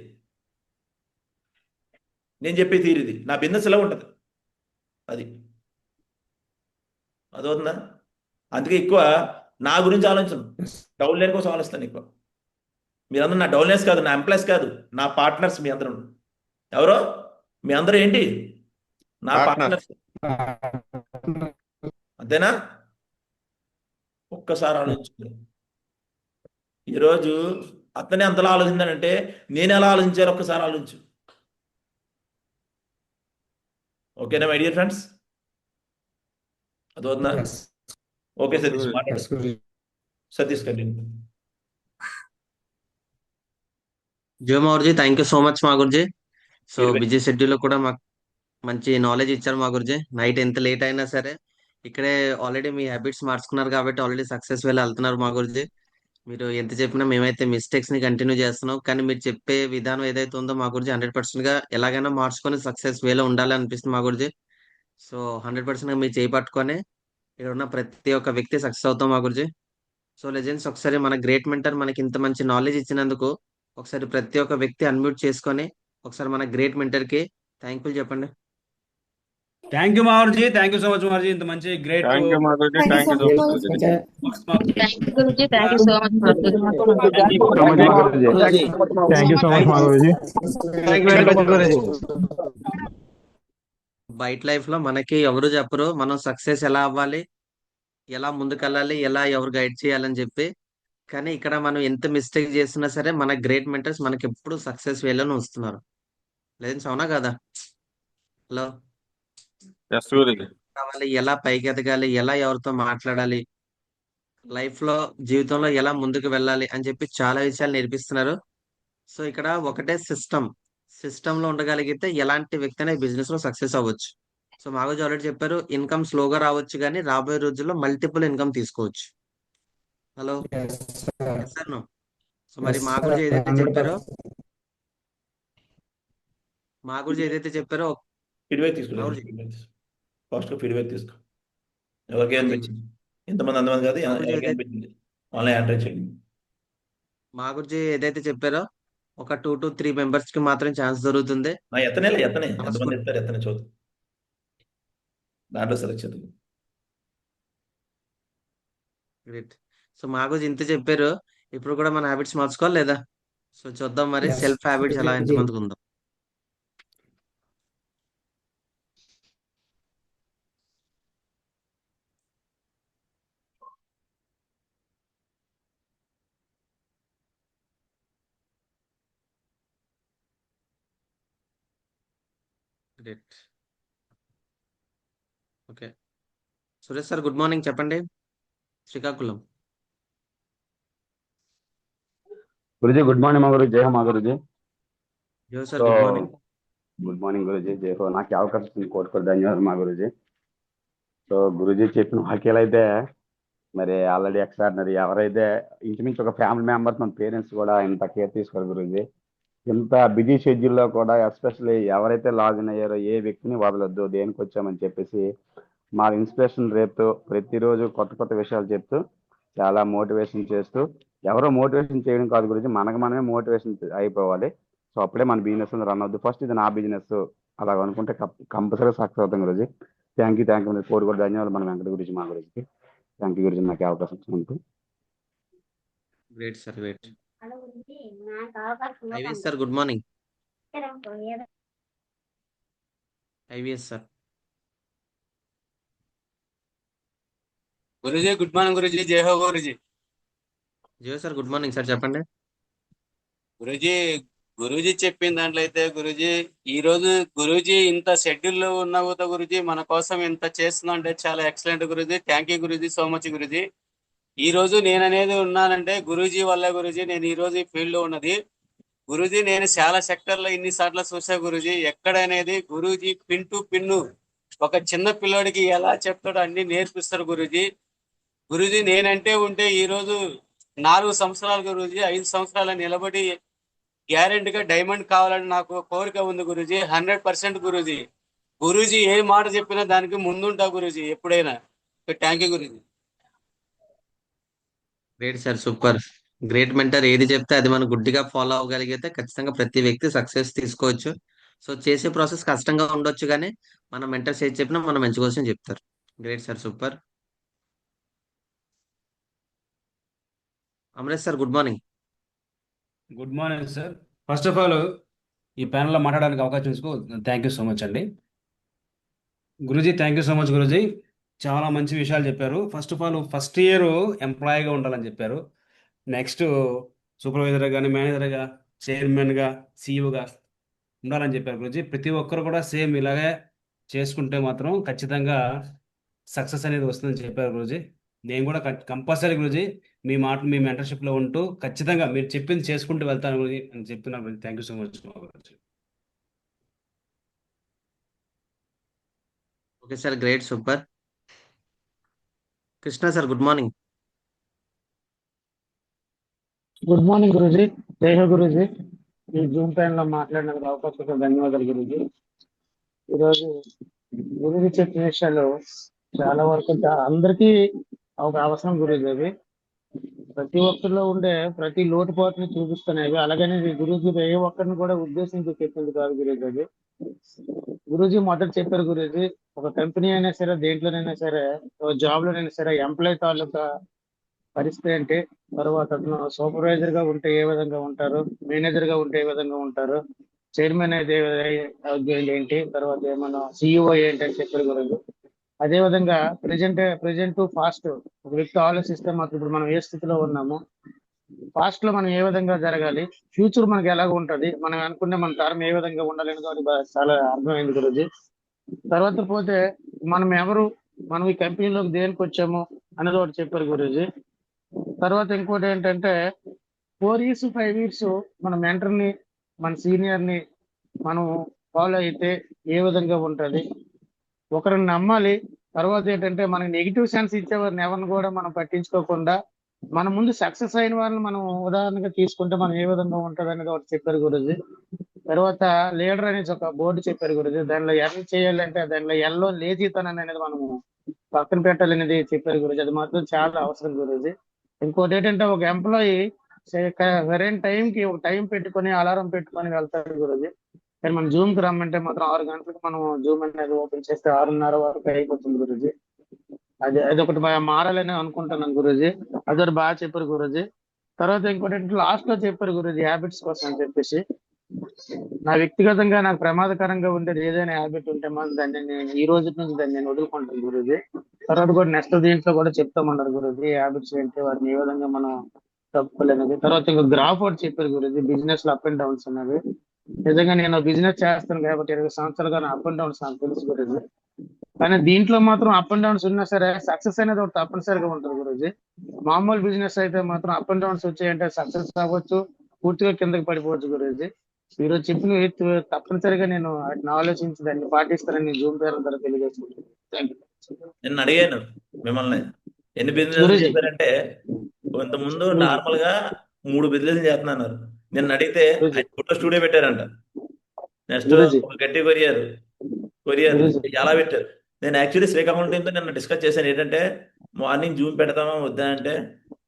నేను చెప్పే తీరు ఇది. నా బిజినెస్ ఎలా ఉంటుంది అదవుతుందా? అందుకే ఎక్కువ నా గురించి ఆలోచన, డౌన్ లైన్ కోసం ఆలోచిస్తాను ఎక్కువ. మీరందరూ నా డౌన్లెస్ కాదు, నా ఎంప్లాయీస్ కాదు, నా పార్ట్నర్స్. మీ అందరూ ఎవరో, మీ అందరూ ఏంటి? నా Partners. పార్ట్నర్స్. అంతేనా? ఒక్కసారి ఆలోచించండి. ఈరోజు అతనే అంతలా ఆలోచించానంటే నేను ఎలా ఆలోచించాను ఒక్కసారి ఆలోచించు. ఓకేనా మై డియర్ ఫ్రెండ్స్? అదవుతుందా? Yes okay Satish Guruji. మాట్లాడు. ఎస్ గురుజీ. సతీష్ కంటిన్యూ. జో మౌర్జీ, థ్యాంక్ యూ సో మచ్ మా గురుజీ. So Feedback. బిజీ షెడ్యూల్లో కూడా మాకు మంచి నాలెడ్జ్ ఇచ్చారు మా గురుజీ. నైట్ ఎంత లేట్ అయినా సరే ఇక్కడే ఆల్రెడీ మీ హ్యాబిట్స్ మార్చుకున్నారు కాబట్టి ఆల్రెడీ సక్సెస్ వెళ్ళి వెళ్తున్నారు మా గురుజీ. మీరు ఎంత చెప్పినా మేమైతే మిస్టేక్స్ ని కంటిన్యూ చేస్తున్నాం, కానీ మీరు చెప్పే విధానం ఏదైతే ఉందో మా గురించి 100% గా ఎలాగైనా మార్చుకొని సక్సెస్ వేలో ఉండాలి అనిపిస్తుంది మా గురించి. సో 100% గా మీరు చేపట్టుకొని ఇక్కడ ఉన్న ప్రతి ఒక్క వ్యక్తి సక్సెస్ అవుతాం మా గురించి. సో లెజెండ్స్, ఒకసారి మన గ్రేట్ మెంటర్ మనకి ఇంత మంచి నాలెడ్జ్ ఇచ్చినందుకు ఒకసారి ప్రతి ఒక్క వ్యక్తి అన్మ్యూట్ చేసుకొని ఒకసారి మన గ్రేట్ మెంటర్ కి థ్యాంక్ఫుల్ చెప్పండి. థ్యాంక్ యూ మావర్జీ, థ్యాంక్ యూ సో మచ్ మావర్జీ. ఇంత మంచి గ్రేట్ థ్యాంక్ యూ మా Guruji. Thank you thank you so so much. Much Guruji. Thank you, Guruji. Thank you so much, Guruji. Thank you so much, Guruji. Thank you so much, Guruji. Thank you very much, Guruji. బయట life లో మనకి ఎవరు చెప్పరు మనం success ఎలా అవ్వాలి, ఎలా ముందుకెళ్ళాలి, ఎలా ఎవరు గైడ్ చేయాలని చెప్పి. కానీ ఇక్కడ మనం ఎంత మిస్టేక్ చేసినా సరే మన గ్రేట్ మెంటర్స్ మనకి ఎప్పుడు సక్సెస్ వేలోనే వస్తున్నారు. లేదని అవునా కదా? Hello, yes Guruji. కావాలి, ఎలా పైకి ఎదగాలి, ఎలా ఎవరితో మాట్లాడాలి, లైఫ్ లో జీవితంలో ఎలా ముందుకు వెళ్ళాలి అని చెప్పి చాలా విషయాలు నేర్పిస్తున్నారు. సో ఇక్కడ ఒకటే సిస్టమ్ లో ఉండగలిగితే ఎలాంటి వ్యక్తి అయినా బిజినెస్ లో సక్సెస్ అవ్వచ్చు. సో మాగోజీ ఆల్రెడీ చెప్పారు, ఇన్కమ్ స్లోగా రావచ్చు కానీ రాబోయే రోజుల్లో మల్టిపుల్ ఇన్కమ్ తీసుకోవచ్చు. Hello, yes sir. Sir no. So మరి ఎస్ మా సార్. గురించి ఏదైతే 100%. చెప్పారో ఫీడ్బ్యాక్ తీసుకున్నాను. అవును. ఫాస్ట్గా ఫీడ్బ్యాక్ తీసుకో. ఎవరికి అనిపించింది? ఎంతమంది అంతమంది కాదు, ఎవరికి అనిపించింది? ఆన్లైన్ ఎంటర్ చేయండి. మా గురించి ఏదైతే చెప్పారో ఒక 2 to 3 మెంబర్స్ కి మాత్రం ఛాన్స్ దొరుకుతుంది. ఎత్తనే ఎంతమంది ఎత్తారు, ఎత్తనే చూద్దాం. దాంట్లో సెలెక్ట్ చేద్దాం. గ్రేట్. సో మా గురించి ఇంత చెప్పారు, ఇప్పుడు కూడా మన హ్యాబిట్స్ మార్చుకోవాలి లేదా? సో చూద్దాం మరి Yes. సెల్ఫ్ హ్యాబిట్స్ ఎలా ఎంతమందికి ఉందో. Great. Okay, Suresh sir good morning చెప్పండి. శ్రీకాకుళం. गुरुजी गुड मॉर्निंग మా గురుజీ. జై హో మా గురుజీ. జో sir good morning. Good morning Guruji. జై హో. నాకు ఈ అవకాశం ఇచ్చిన కోటి ధన్యవాదాలు మా గురుజీ. సో గురుజీ చెప్పిన వాక్యాలు అయితే మరి ఆల్రెడీ ఎక్స్ట్రాడినరీ. ఎవరైతే ఇంచుమించు ఒక ఫ్యామిలీ మెంబర్స్ మన పేరెంట్స్ కూడా ఇంత కేర్ తీసుకోరు గురుజీ. ఇంత బిజీ షెడ్యూల్లో కూడా ఎస్పెషల్లీ ఎవరైతే లాగిన్ అయ్యారో ఏ వ్యక్తిని వదలొద్దు, దేనికి వచ్చామని చెప్పేసి మా ఇన్స్పిరేషన్ రేపుతూ ప్రతిరోజు కొత్త కొత్త విషయాలు చెప్తూ చాలా మోటివేషన్ చేస్తూ, ఎవరో మోటివేషన్ చేయడం కాదు గురించి, మనకు మనమే మోటివేషన్ అయిపోవాలి. సో అప్పుడే మన బిజినెస్ రన్ అవుద్ది. ఫస్ట్ ఇది నా బిజినెస్ అలా అనుకుంటే కంపల్సరీ సక్సెస్ అవుతాం గురించి. థ్యాంక్ యూ కోటి కూడా ధన్యవాదాలు మన వెంకట గురించి మా గురించి. థ్యాంక్ యూ గురించి నాకు ఈ అవకాశం ఇచ్చినందుకు. Great sir, great. IVS sir good morning. IVS sir. Guruji good morning Guruji. జై హో గురుజీ. జో సార్ గుడ్ మార్నింగ్ సార్ చెప్పండి. గురూజీ చెప్పిన దాంట్లో అయితే గురూజీ ఈ రోజు గురూజీ ఇంత షెడ్యూల్ లో ఉన్న కూడా గురూజీ మన కోసం ఇంత చేస్తున్నా అంటే చాలా excellent Guruji. Thank you Guruji so much Guruji. ఈ రోజు నేను అనేది ఉన్నానంటే గురూజీ వల్ల గురూజీ నేను ఈ రోజు ఈ ఫీల్డ్ లో ఉన్నది. గురూజీ నేను చాలా సెక్టర్ లో ఇన్నిసార్లు చూసా గురూజీ. ఎక్కడనేది గురూజీ పిన్ టు పిన్ను ఒక చిన్న పిల్లోడికి ఎలా చెప్తాడో అన్ని నేర్పిస్తారు గురూజీ. గురూజీ నేనంటే ఉంటే ఈ రోజు 4 సంవత్సరాలు గురూజీ, 5 సంవత్సరాలు నిలబడి గ్యారెంటీగా డైమండ్ కావాలని నాకు కోరిక ఉంది గురూజీ. 100% గురూజీ. గురూజీ ఏ మాట చెప్పినా దానికి ముందుంటా గురూజీ ఎప్పుడైనా. Thank you Guruji. Great sir, super. Great mentor ఏది చెప్తే అది మనం గుడ్డిగా ఫాలో అవ్వగలిగితే ఖచ్చితంగా ప్రతి వ్యక్తి సక్సెస్ తీసుకోవచ్చు. సో చేసే ప్రాసెస్ కష్టంగా ఉండొచ్చు కానీ మన మెంటర్స్ ఏది చెప్పినా మనం మంచి కోసం చెప్తారు. Great sir, super. Amaresh sir good morning. Good morning sir. First of all ఈ ప్యానల్లో మాట్లాడడానికి అవకాశం తీసుకో థ్యాంక్ యూ సో మచ్ అండి. Guruji thank you so much Guruji. చాలా మంచి విషయాలు చెప్పారు. First of all first year ఎంప్లాయీగా ఉండాలని చెప్పారు. నెక్స్ట్ సూపర్వైజర్గా కానీ మేనేజర్గా, చైర్మన్గా, సీఈఓగా ఉండాలని చెప్పారు గురూజీ. ప్రతి ఒక్కరు కూడా సేమ్ ఇలాగే చేసుకుంటే మాత్రం ఖచ్చితంగా సక్సెస్ అనేది వస్తుందని చెప్పారు గురూజీ. నేను కూడా కంపల్సరీ గురూజీ మీ మాటలు మీ మెంటర్షిప్లో ఉంటూ ఖచ్చితంగా మీరు చెప్పింది చేసుకుంటూ వెళ్తాను గురూజీ అని చెప్తున్నాను Guruji. Thank you so much Guruji. Okay sir, great, super. Krishna sir, good morning. Good morning Guruji. జై హో గురూజీ. ఈ జూమ్ టైమ్ లో మాట్లాడినందుకు అవకాశం ధన్యవాదాలు గురూజీ. ఈరోజు గురూజీ చెప్పిన విషయాలు చాలా వరకు అందరికీ ఒక అవసరం గురూజీ. అవి ప్రతి ఒక్కరిలో ఉండే ప్రతి లోటుపాటుని చూపిస్తున్నాయి. అలాగని ఇది గురూజీ ఏ ఒక్కరిని కూడా ఉద్దేశించి చెప్పింది కాదు గురూజీ. అది గురూజీ మొదట చెప్పారు గురూజీ, ఒక కంపెనీ అయినా సరే, దేంట్లోనైనా సరే, జాబ్ లోనైనా సరే, ఎంప్లాయ్ తాలూకా పరిస్థితి ఏంటి, తర్వాత అతను సూపర్వైజర్ గా ఉంటే ఏ విధంగా ఉంటారు, మేనేజర్ గా ఉంటే ఏ విధంగా ఉంటారు, చైర్మన్ అయితే ఏంటి, తర్వాత ఏమన్నా సిఇఓ ఏంటి అని చెప్పారు గురించి. అదే విధంగా ప్రెజెంట్ ఫాస్ట్ ఒక వ్యక్తి ఆలోచిస్తే మాత్రం ఇప్పుడు మనం ఏ స్థితిలో ఉన్నాము, పాస్ట్ లో మనం ఏ విధంగా జరగాలి, ఫ్యూచర్ మనకి ఎలాగ ఉంటది, మనం అనుకునే మన తరం ఏ విధంగా ఉండాలి అనేది చాలా అర్థమైంది గురించి. తర్వాత పోతే మనం ఎవరు, మనం ఈ కంపెనీలోకి దేనికి వచ్చాము అనేది ఒకటి చెప్పారు గురించి. తర్వాత ఇంకోటి ఏంటంటే 4 years 5 years మన మెంటర్ని, మన సీనియర్ని మనం ఫాలో అయితే ఏ విధంగా ఉంటుంది, ఒకరిని నమ్మాలి. తర్వాత ఏంటంటే మనకి నెగిటివ్ సెన్స్ ఇచ్చేవారిని ఎవరిని కూడా మనం పట్టించుకోకుండా మన ముందు సక్సెస్ అయిన వాళ్ళని మనం ఉదాహరణగా తీసుకుంటే మనం ఏ విధంగా ఉంటుంది అనేది ఒకటి చెప్పారు గురుజీ. తర్వాత లీడర్ అనేది ఒక బోర్డు చెప్పారు గురుజీ. దానిలో ఎర్న్ చేయాలంటే దానిలో ఎల్లో లేజీతనం అనేది మనము పక్కన పెట్టాలనేది చెప్పారు గురుజీ. అది మాత్రం చాలా అవసరం గురుజీ. ఇంకోటి ఏంటంటే ఒక ఎంప్లాయీ సరైన టైంకి ఒక టైం పెట్టుకొని అలారం పెట్టుకొని వెళ్తారు గురుజీ. కానీ మనం జూమ్ కి రమ్మంటే మాత్రం 6 గంటలకు మనం జూమ్ అనేది ఓపెన్ చేస్తే 6:30 వరకు అయిపోతుంది గురుజీ. అది ఒకటి మారాలని అనుకుంటున్నాను గురుజీ. అదొకటి బాగా చెప్పారు గురుజీ. తర్వాత ఇంకోటి లాస్ట్ లో చెప్పారు గురుజీ హ్యాబిట్స్ కోసం అని చెప్పేసి. నా వ్యక్తిగతంగా నాకు ప్రమాదకరంగా ఉండేది ఏదైనా హ్యాబిట్ ఉంటే మాత్రం దాన్ని నేను ఈ రోజు నుంచి దాన్ని నేను వదులుకుంటాను గురుజీ. తర్వాత కూడా నెక్స్ట్ దీంట్లో కూడా చెప్తామన్నారు గురుజీ హ్యాబిట్స్ ఏంటి, వాటిని ఏ విధంగా మనం తప్పుకోలేనిది. తర్వాత ఇంకో గ్రాఫ్ ఒకటి చెప్పారు గురుజీ, బిజినెస్ లో అప్ అండ్ డౌన్స్ అనేవి. నిజంగా నేను బిజినెస్ చేస్తాను కాబట్టి 20 సంవత్సరాలుగా నా అప్ అండ్ డౌన్స్ నాకు తెలుసు గురుజీ. కానీ దీంట్లో మాత్రం అప్ అండ్ డౌన్స్ ఉన్నా సరే సక్సెస్ అనేది ఒకటి తప్పనిసరిగా ఉంటుంది గురుజీ. మామూలు బిజినెస్ అయితే మాత్రం అప్ అండ్ డౌన్స్ వచ్చాయంటే సక్సెస్ అవ్వచ్చు, పూర్తిగా కిందకి పడిపోవచ్చు గురుజీ. ఈరోజు చెప్పిన తప్పనిసరిగా నేను వాటిని ఆలోచించి దాన్ని పాటిస్తానని జూమ్ పేరు ద్వారా తెలియజేసుకుంటాను. Thank you. నేను అడిగాను మిమ్మల్ని ఎన్ని బిజినెస్ గురూజీ. చేశారంటే ఇంతకుముందు నార్మల్ గా 3 బిజినెస్ చేస్తున్నారు. నిన్న అడిగితే గురూజీ. ఆయన ఫోటో స్టూడియో పెట్టారంట. నెక్స్ట్ గురూజీ. ఒక గట్టి కొరియర్ గురూజీ. ఎలా పెట్టారు. నేను యాక్చువల్లీ శ్రీకాకుళం టీంతో నిన్న డిస్కస్ చేశాను. ఏంటంటే మార్నింగ్ జూమ్ పెడతామా వద్దా అంటే,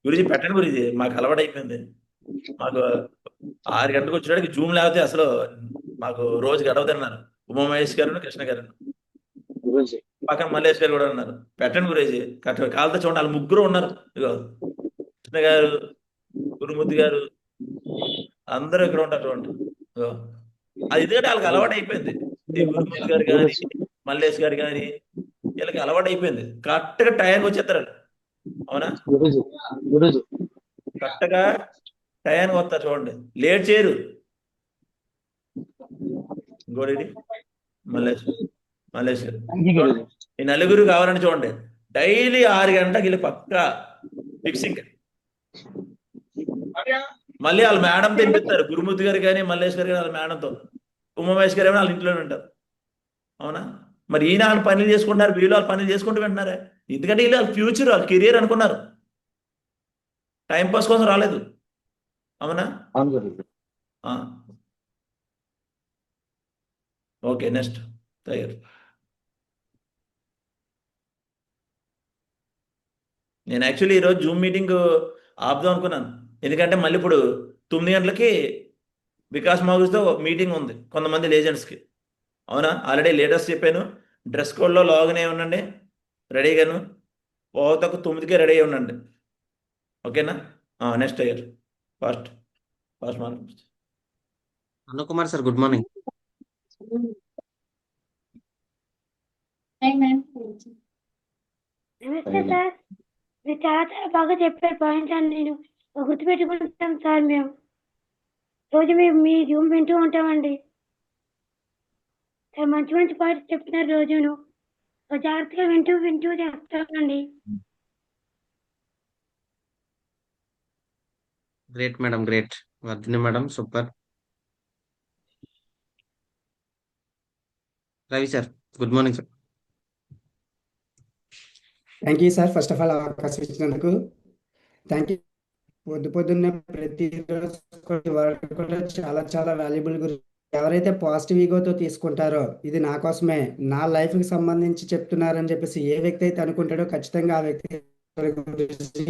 గురించి పెట్టండి గురించి మాకు అలవాటు అయిపోయింది. మాకు 6 గంటలకు వచ్చేటికి జూమ్ లేకపోతే అసలు మాకు రోజు గడవదన్నారు. ఉమామహేష్ గారు, కృష్ణ గారు, గురూజీ. పక్కన మల్లేష్ గారు కూడా ఉన్నారు. పెట్టండి గురించి కాళ్ళతో చూడండి, వాళ్ళు ముగ్గురు ఉన్నారు. ఇగో కృష్ణ గారు, గురుమూర్తి గారు అందరూ ఇక్కడ ఉంటారు చూడండి. ఇగో అది ఎందుకంటే వాళ్ళకి అలవాటు అయిపోయింది. ఈ గురుమూర్తి గారు కానీ, మల్లేష్ గారు కానీ వీళ్ళకి అలవాటు అయిపోయింది. కరెక్ట్ గా టైంకి వచ్చేస్తారు. అవునా? గురూజీ. గురూజీ. కరెక్ట్ గా టయానికి వస్తారు చూడండి, లేట్ చేయరు. ఇంకోటి మల్లేష్ గారు, థ్యాంక్ యూ గురూజీ. ఈ నలుగురు కావాలని చూడండి, డైలీ 6 గంటలకు వెళ్ళి పక్కా ఫిక్సింగ్. మళ్ళీ వాళ్ళ మేడం తినిపిస్తారు. గురుమూర్తి గారు కానీ, మల్లేష్ గారు కానీ వాళ్ళ మేడంతో, ఉమామహేష్ గారు ఏమైనా వాళ్ళ ఇంట్లోనే ఉంటారు. అవునా? మరి ఈయన వాళ్ళు పనులు చేసుకుంటున్నారు, వీళ్ళు వాళ్ళు పనులు చేసుకుంటూ వింటున్నారే. ఎందుకంటే వీళ్ళు వాళ్ళ ఫ్యూచర్, వాళ్ళ కెరియర్ అనుకున్నారు, టైంపాస్ కోసం రాలేదు. అవునా? అవును గురూజీ. ఓకే, నెక్స్ట్ తయారు. నేను యాక్చువల్లీ ఈరోజు జూమ్ మీటింగ్ ఆపుదాం అనుకున్నాను. ఎందుకంటే మళ్ళీ ఇప్పుడు 9 గంటలకి వికాస్ మాగుస్తో మీటింగ్ ఉంది కొంతమంది లేజెండ్స్కి. అవునా? ఆల్రెడీ లేటెస్ట్ చెప్పాను. డ్రెస్ కోడ్లో లాగిన్ అయి ఉండండి, రెడీగాను. పోతకు 9కే రెడీ అయి ఉండండి. ఓకేనా? నెక్స్ట్ అయ్యారు fast mark. Anukumar sir, good morning. నమస్తే సార్. మీరు చాలా చాలా బాగా చెప్పారు పాయింట్స్ అని నేను గుర్తుపెట్టుకుంటాం సార్ మేము. రోజు మేము మీ జూమ్ వింటూ ఉంటామండి. సార్ మంచి మంచి పాయింట్స్ చెప్తున్నారు రోజును. జాగ్రత్తగా వింటూ వింటూ చేస్తామండి. Great madam, great. Vardhini madam, super. Ravi sir, good morning sir. Thank you sir, first of all అవకాశం ఇచ్చినందుకు థ్యాంక్ యూ. పొద్దున్నే ప్రతిరోజు వర్క్ కూడా చాలా చాలా వాల్యుబుల్ గురించి ఎవరైతే పాజిటివ్ ఈగోతో తీసుకుంటారో ఇది నా కోసమే, నా లైఫ్కి సంబంధించి చెప్తున్నారని చెప్పేసి ఏ వ్యక్తి అయితే అనుకుంటాడో ఖచ్చితంగా ఆ వ్యక్తి గురించి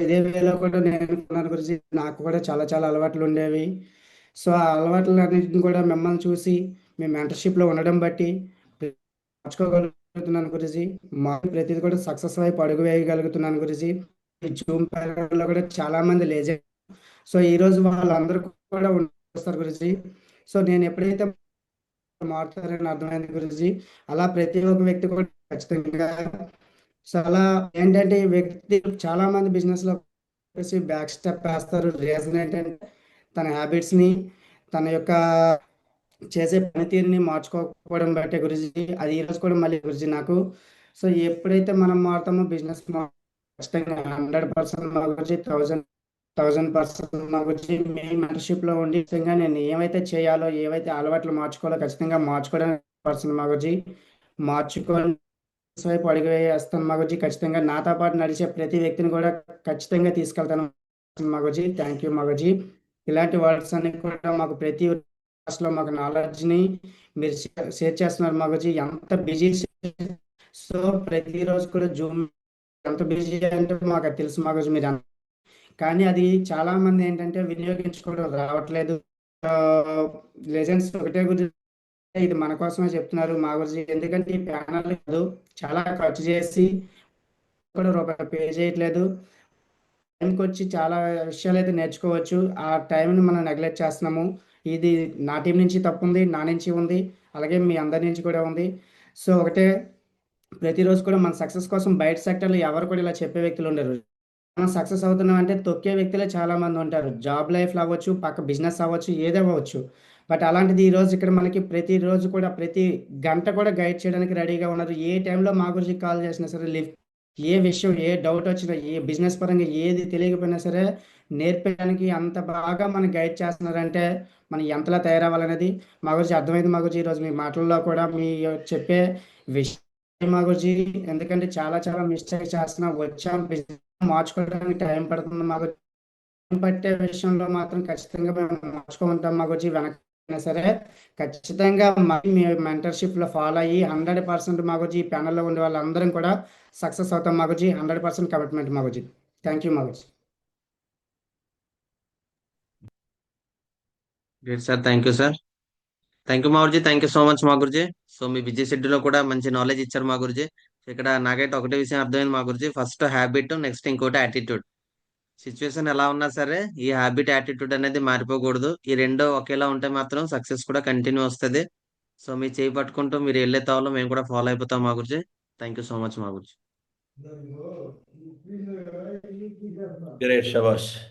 ఇదే వేలో కూడా నేను అనుకున్నాను గురించి. నాకు కూడా చాలా చాలా అలవాట్లు ఉండేవి. సో ఆ అలవాట్లు అన్నింటిని కూడా మిమ్మల్ని చూసి మీ మెంటర్షిప్లో ఉండడం బట్టి మార్చుకోగలుగుతున్నాను గురించి. మా ప్రతిదీ కూడా సక్సెస్ వైపు అడుగు వేయగలుగుతున్నాను గురించి. ఈ జూమ్ లో కూడా చాలా మంది లేజర్. సో ఈ రోజు వాళ్ళందరూ కూడా వస్తారు గురించి. సో నేను ఎప్పుడైతే మారుతారని అర్థమైంది గురించి, అలా ప్రతి ఒక్క వ్యక్తి కూడా ఖచ్చితంగా. సో అలా ఏంటంటే ఈ వ్యక్తి చాలా మంది బిజినెస్ లో బ్యాక్ స్టెప్ వేస్తారు. రీజన్ ఏంటంటే తన హ్యాబిట్స్ ని, తన యొక్క చేసే పనితీరుని మార్చుకోకపోవడం బట్టే గురించి. అది ఈరోజు కూడా మళ్ళీ గురించి నాకు. సో ఎప్పుడైతే మనం మారుతామో బిజినెస్ ఖచ్చితంగా 100% మా గురించి 1000% మా గురించి మీ మెంటర్షిప్ లో ఉండి ఖచ్చితంగా నేను ఏమైతే చేయాలో, ఏవైతే అలవాట్లు మార్చుకోవాలో ఖచ్చితంగా మార్చుకోవడానికి పర్సన్ మా గురించి మార్చుకొని వైపు అడుగు వేస్తాను మా గురించి. ఖచ్చితంగా నాతో పాటు నడిచే ప్రతి వ్యక్తిని కూడా ఖచ్చితంగా తీసుకెళ్తాను మా గురించి. థ్యాంక్ యూ మా గురించి. ఇలాంటి వర్డ్స్ అన్ని కూడా మాకు ప్రతి లో మాకు నాలెడ్జ్ ని మీరు షేర్ చేస్తున్నారు మా గురించి. ఎంత బిజీ. సో ప్రతిరోజు కూడా జూమ్ ఎంత బిజీ అంటే మాకు అది తెలుసు మా గురించి మీరు కానీ అది చాలా మంది ఏంటంటే వినియోగించుకోవడం రావట్లేదు. లెజెండ్స్ ఒకటే గురించి ఇది మన కోసమే చెప్తున్నారు మా గురించి. ఎందుకంటే ఈ ప్యానల్ కాదు, చాలా ఖర్చు చేసి కూడా రూపాయి పే చేయట్లేదు. టైంకి వచ్చి చాలా విషయాలు అయితే నేర్చుకోవచ్చు. ఆ టైంని మనం నెగ్లెక్ట్ చేస్తున్నాము. ఇది నా టీం నుంచి తప్పు ఉంది, నా నుంచి ఉంది, అలాగే మీ అందరి నుంచి కూడా ఉంది. సో ఒకటే, ప్రతిరోజు కూడా మన సక్సెస్ కోసం బయట సెక్టర్లో ఎవరు కూడా ఇలా చెప్పే వ్యక్తులు ఉండరు. మనం సక్సెస్ అవుతున్నాం అంటే తొక్కే వ్యక్తులే చాలా మంది ఉంటారు. జాబ్ లైఫ్లో అవ్వచ్చు, పక్క బిజినెస్ అవ్వచ్చు, ఏదవ్వచ్చు. బట్ అలాంటిది ఈరోజు ఇక్కడ మనకి ప్రతిరోజు కూడా ప్రతి గంట కూడా గైడ్ చేయడానికి రెడీగా ఉన్నారు. ఏ టైంలో మా గురించి కాల్ చేసినా సరే లిఫ్ట్, ఏ విషయం, ఏ డౌట్ వచ్చినా, ఏ బిజినెస్ పరంగా ఏది తెలియకపోయినా సరే నేర్పడానికి అంత బాగా మనకి గైడ్ చేస్తున్నారంటే మనం ఎంతలా తయారవ్వాలనేది మా గురించి అర్థమైంది. మా గురించి ఈరోజు మీ మాటల్లో కూడా మీ చెప్పే విషయం మా గురించి. ఎందుకంటే చాలా చాలా మిస్టేక్ చేస్తున్నాం, వచ్చాం, మార్చుకోవడానికి టైం పడుతుంది. మాకు టైం పట్టే విషయంలో మాత్రం ఖచ్చితంగా మేము మార్చుకుంటాం. మాకు వచ్చి వెనకైనా సరే ఖచ్చితంగా మీ మెంటర్షిప్ లో ఫాలో అయ్యి 100% మాకు వచ్చి ఈ ప్యానల్లో ఉండే వాళ్ళందరం కూడా సక్సెస్ అవుతాం. మాకు వచ్చి 100% కమిట్మెంట్ మాకు వచ్చి. థ్యాంక్ యూ మాకు. Great sir, thank you sir. Thank you మా Guruji, thank you so much మా గురుజీ. సో మీ బిజీ షెడ్యూల్లో కూడా మంచి నాలెడ్జ్ ఇచ్చారు మా గురుజీ. ఇక్కడ నాకైతే ఒకటే విషయం అర్థమైంది మా గురుజీ. ఫస్ట్ హ్యాబిట్, నెక్స్ట్ ఇంకోటి యాటిట్యూడ్. సిచ్యువేషన్ ఎలా ఉన్నా సరే ఈ హ్యాబిట్, యాటిట్యూడ్ అనేది మారిపోకూడదు. ఈ రెండు ఒకేలా ఉంటే మాత్రం సక్సెస్ కూడా కంటిన్యూ వస్తుంది. సో మీ చేయి పట్టుకుంటూ మీరు వెళ్ళే తావలో మేము కూడా ఫాలో అయిపోతాం మా Guruji. Thank you so much మా గురుజీ. గ్రేట్, శబాష్.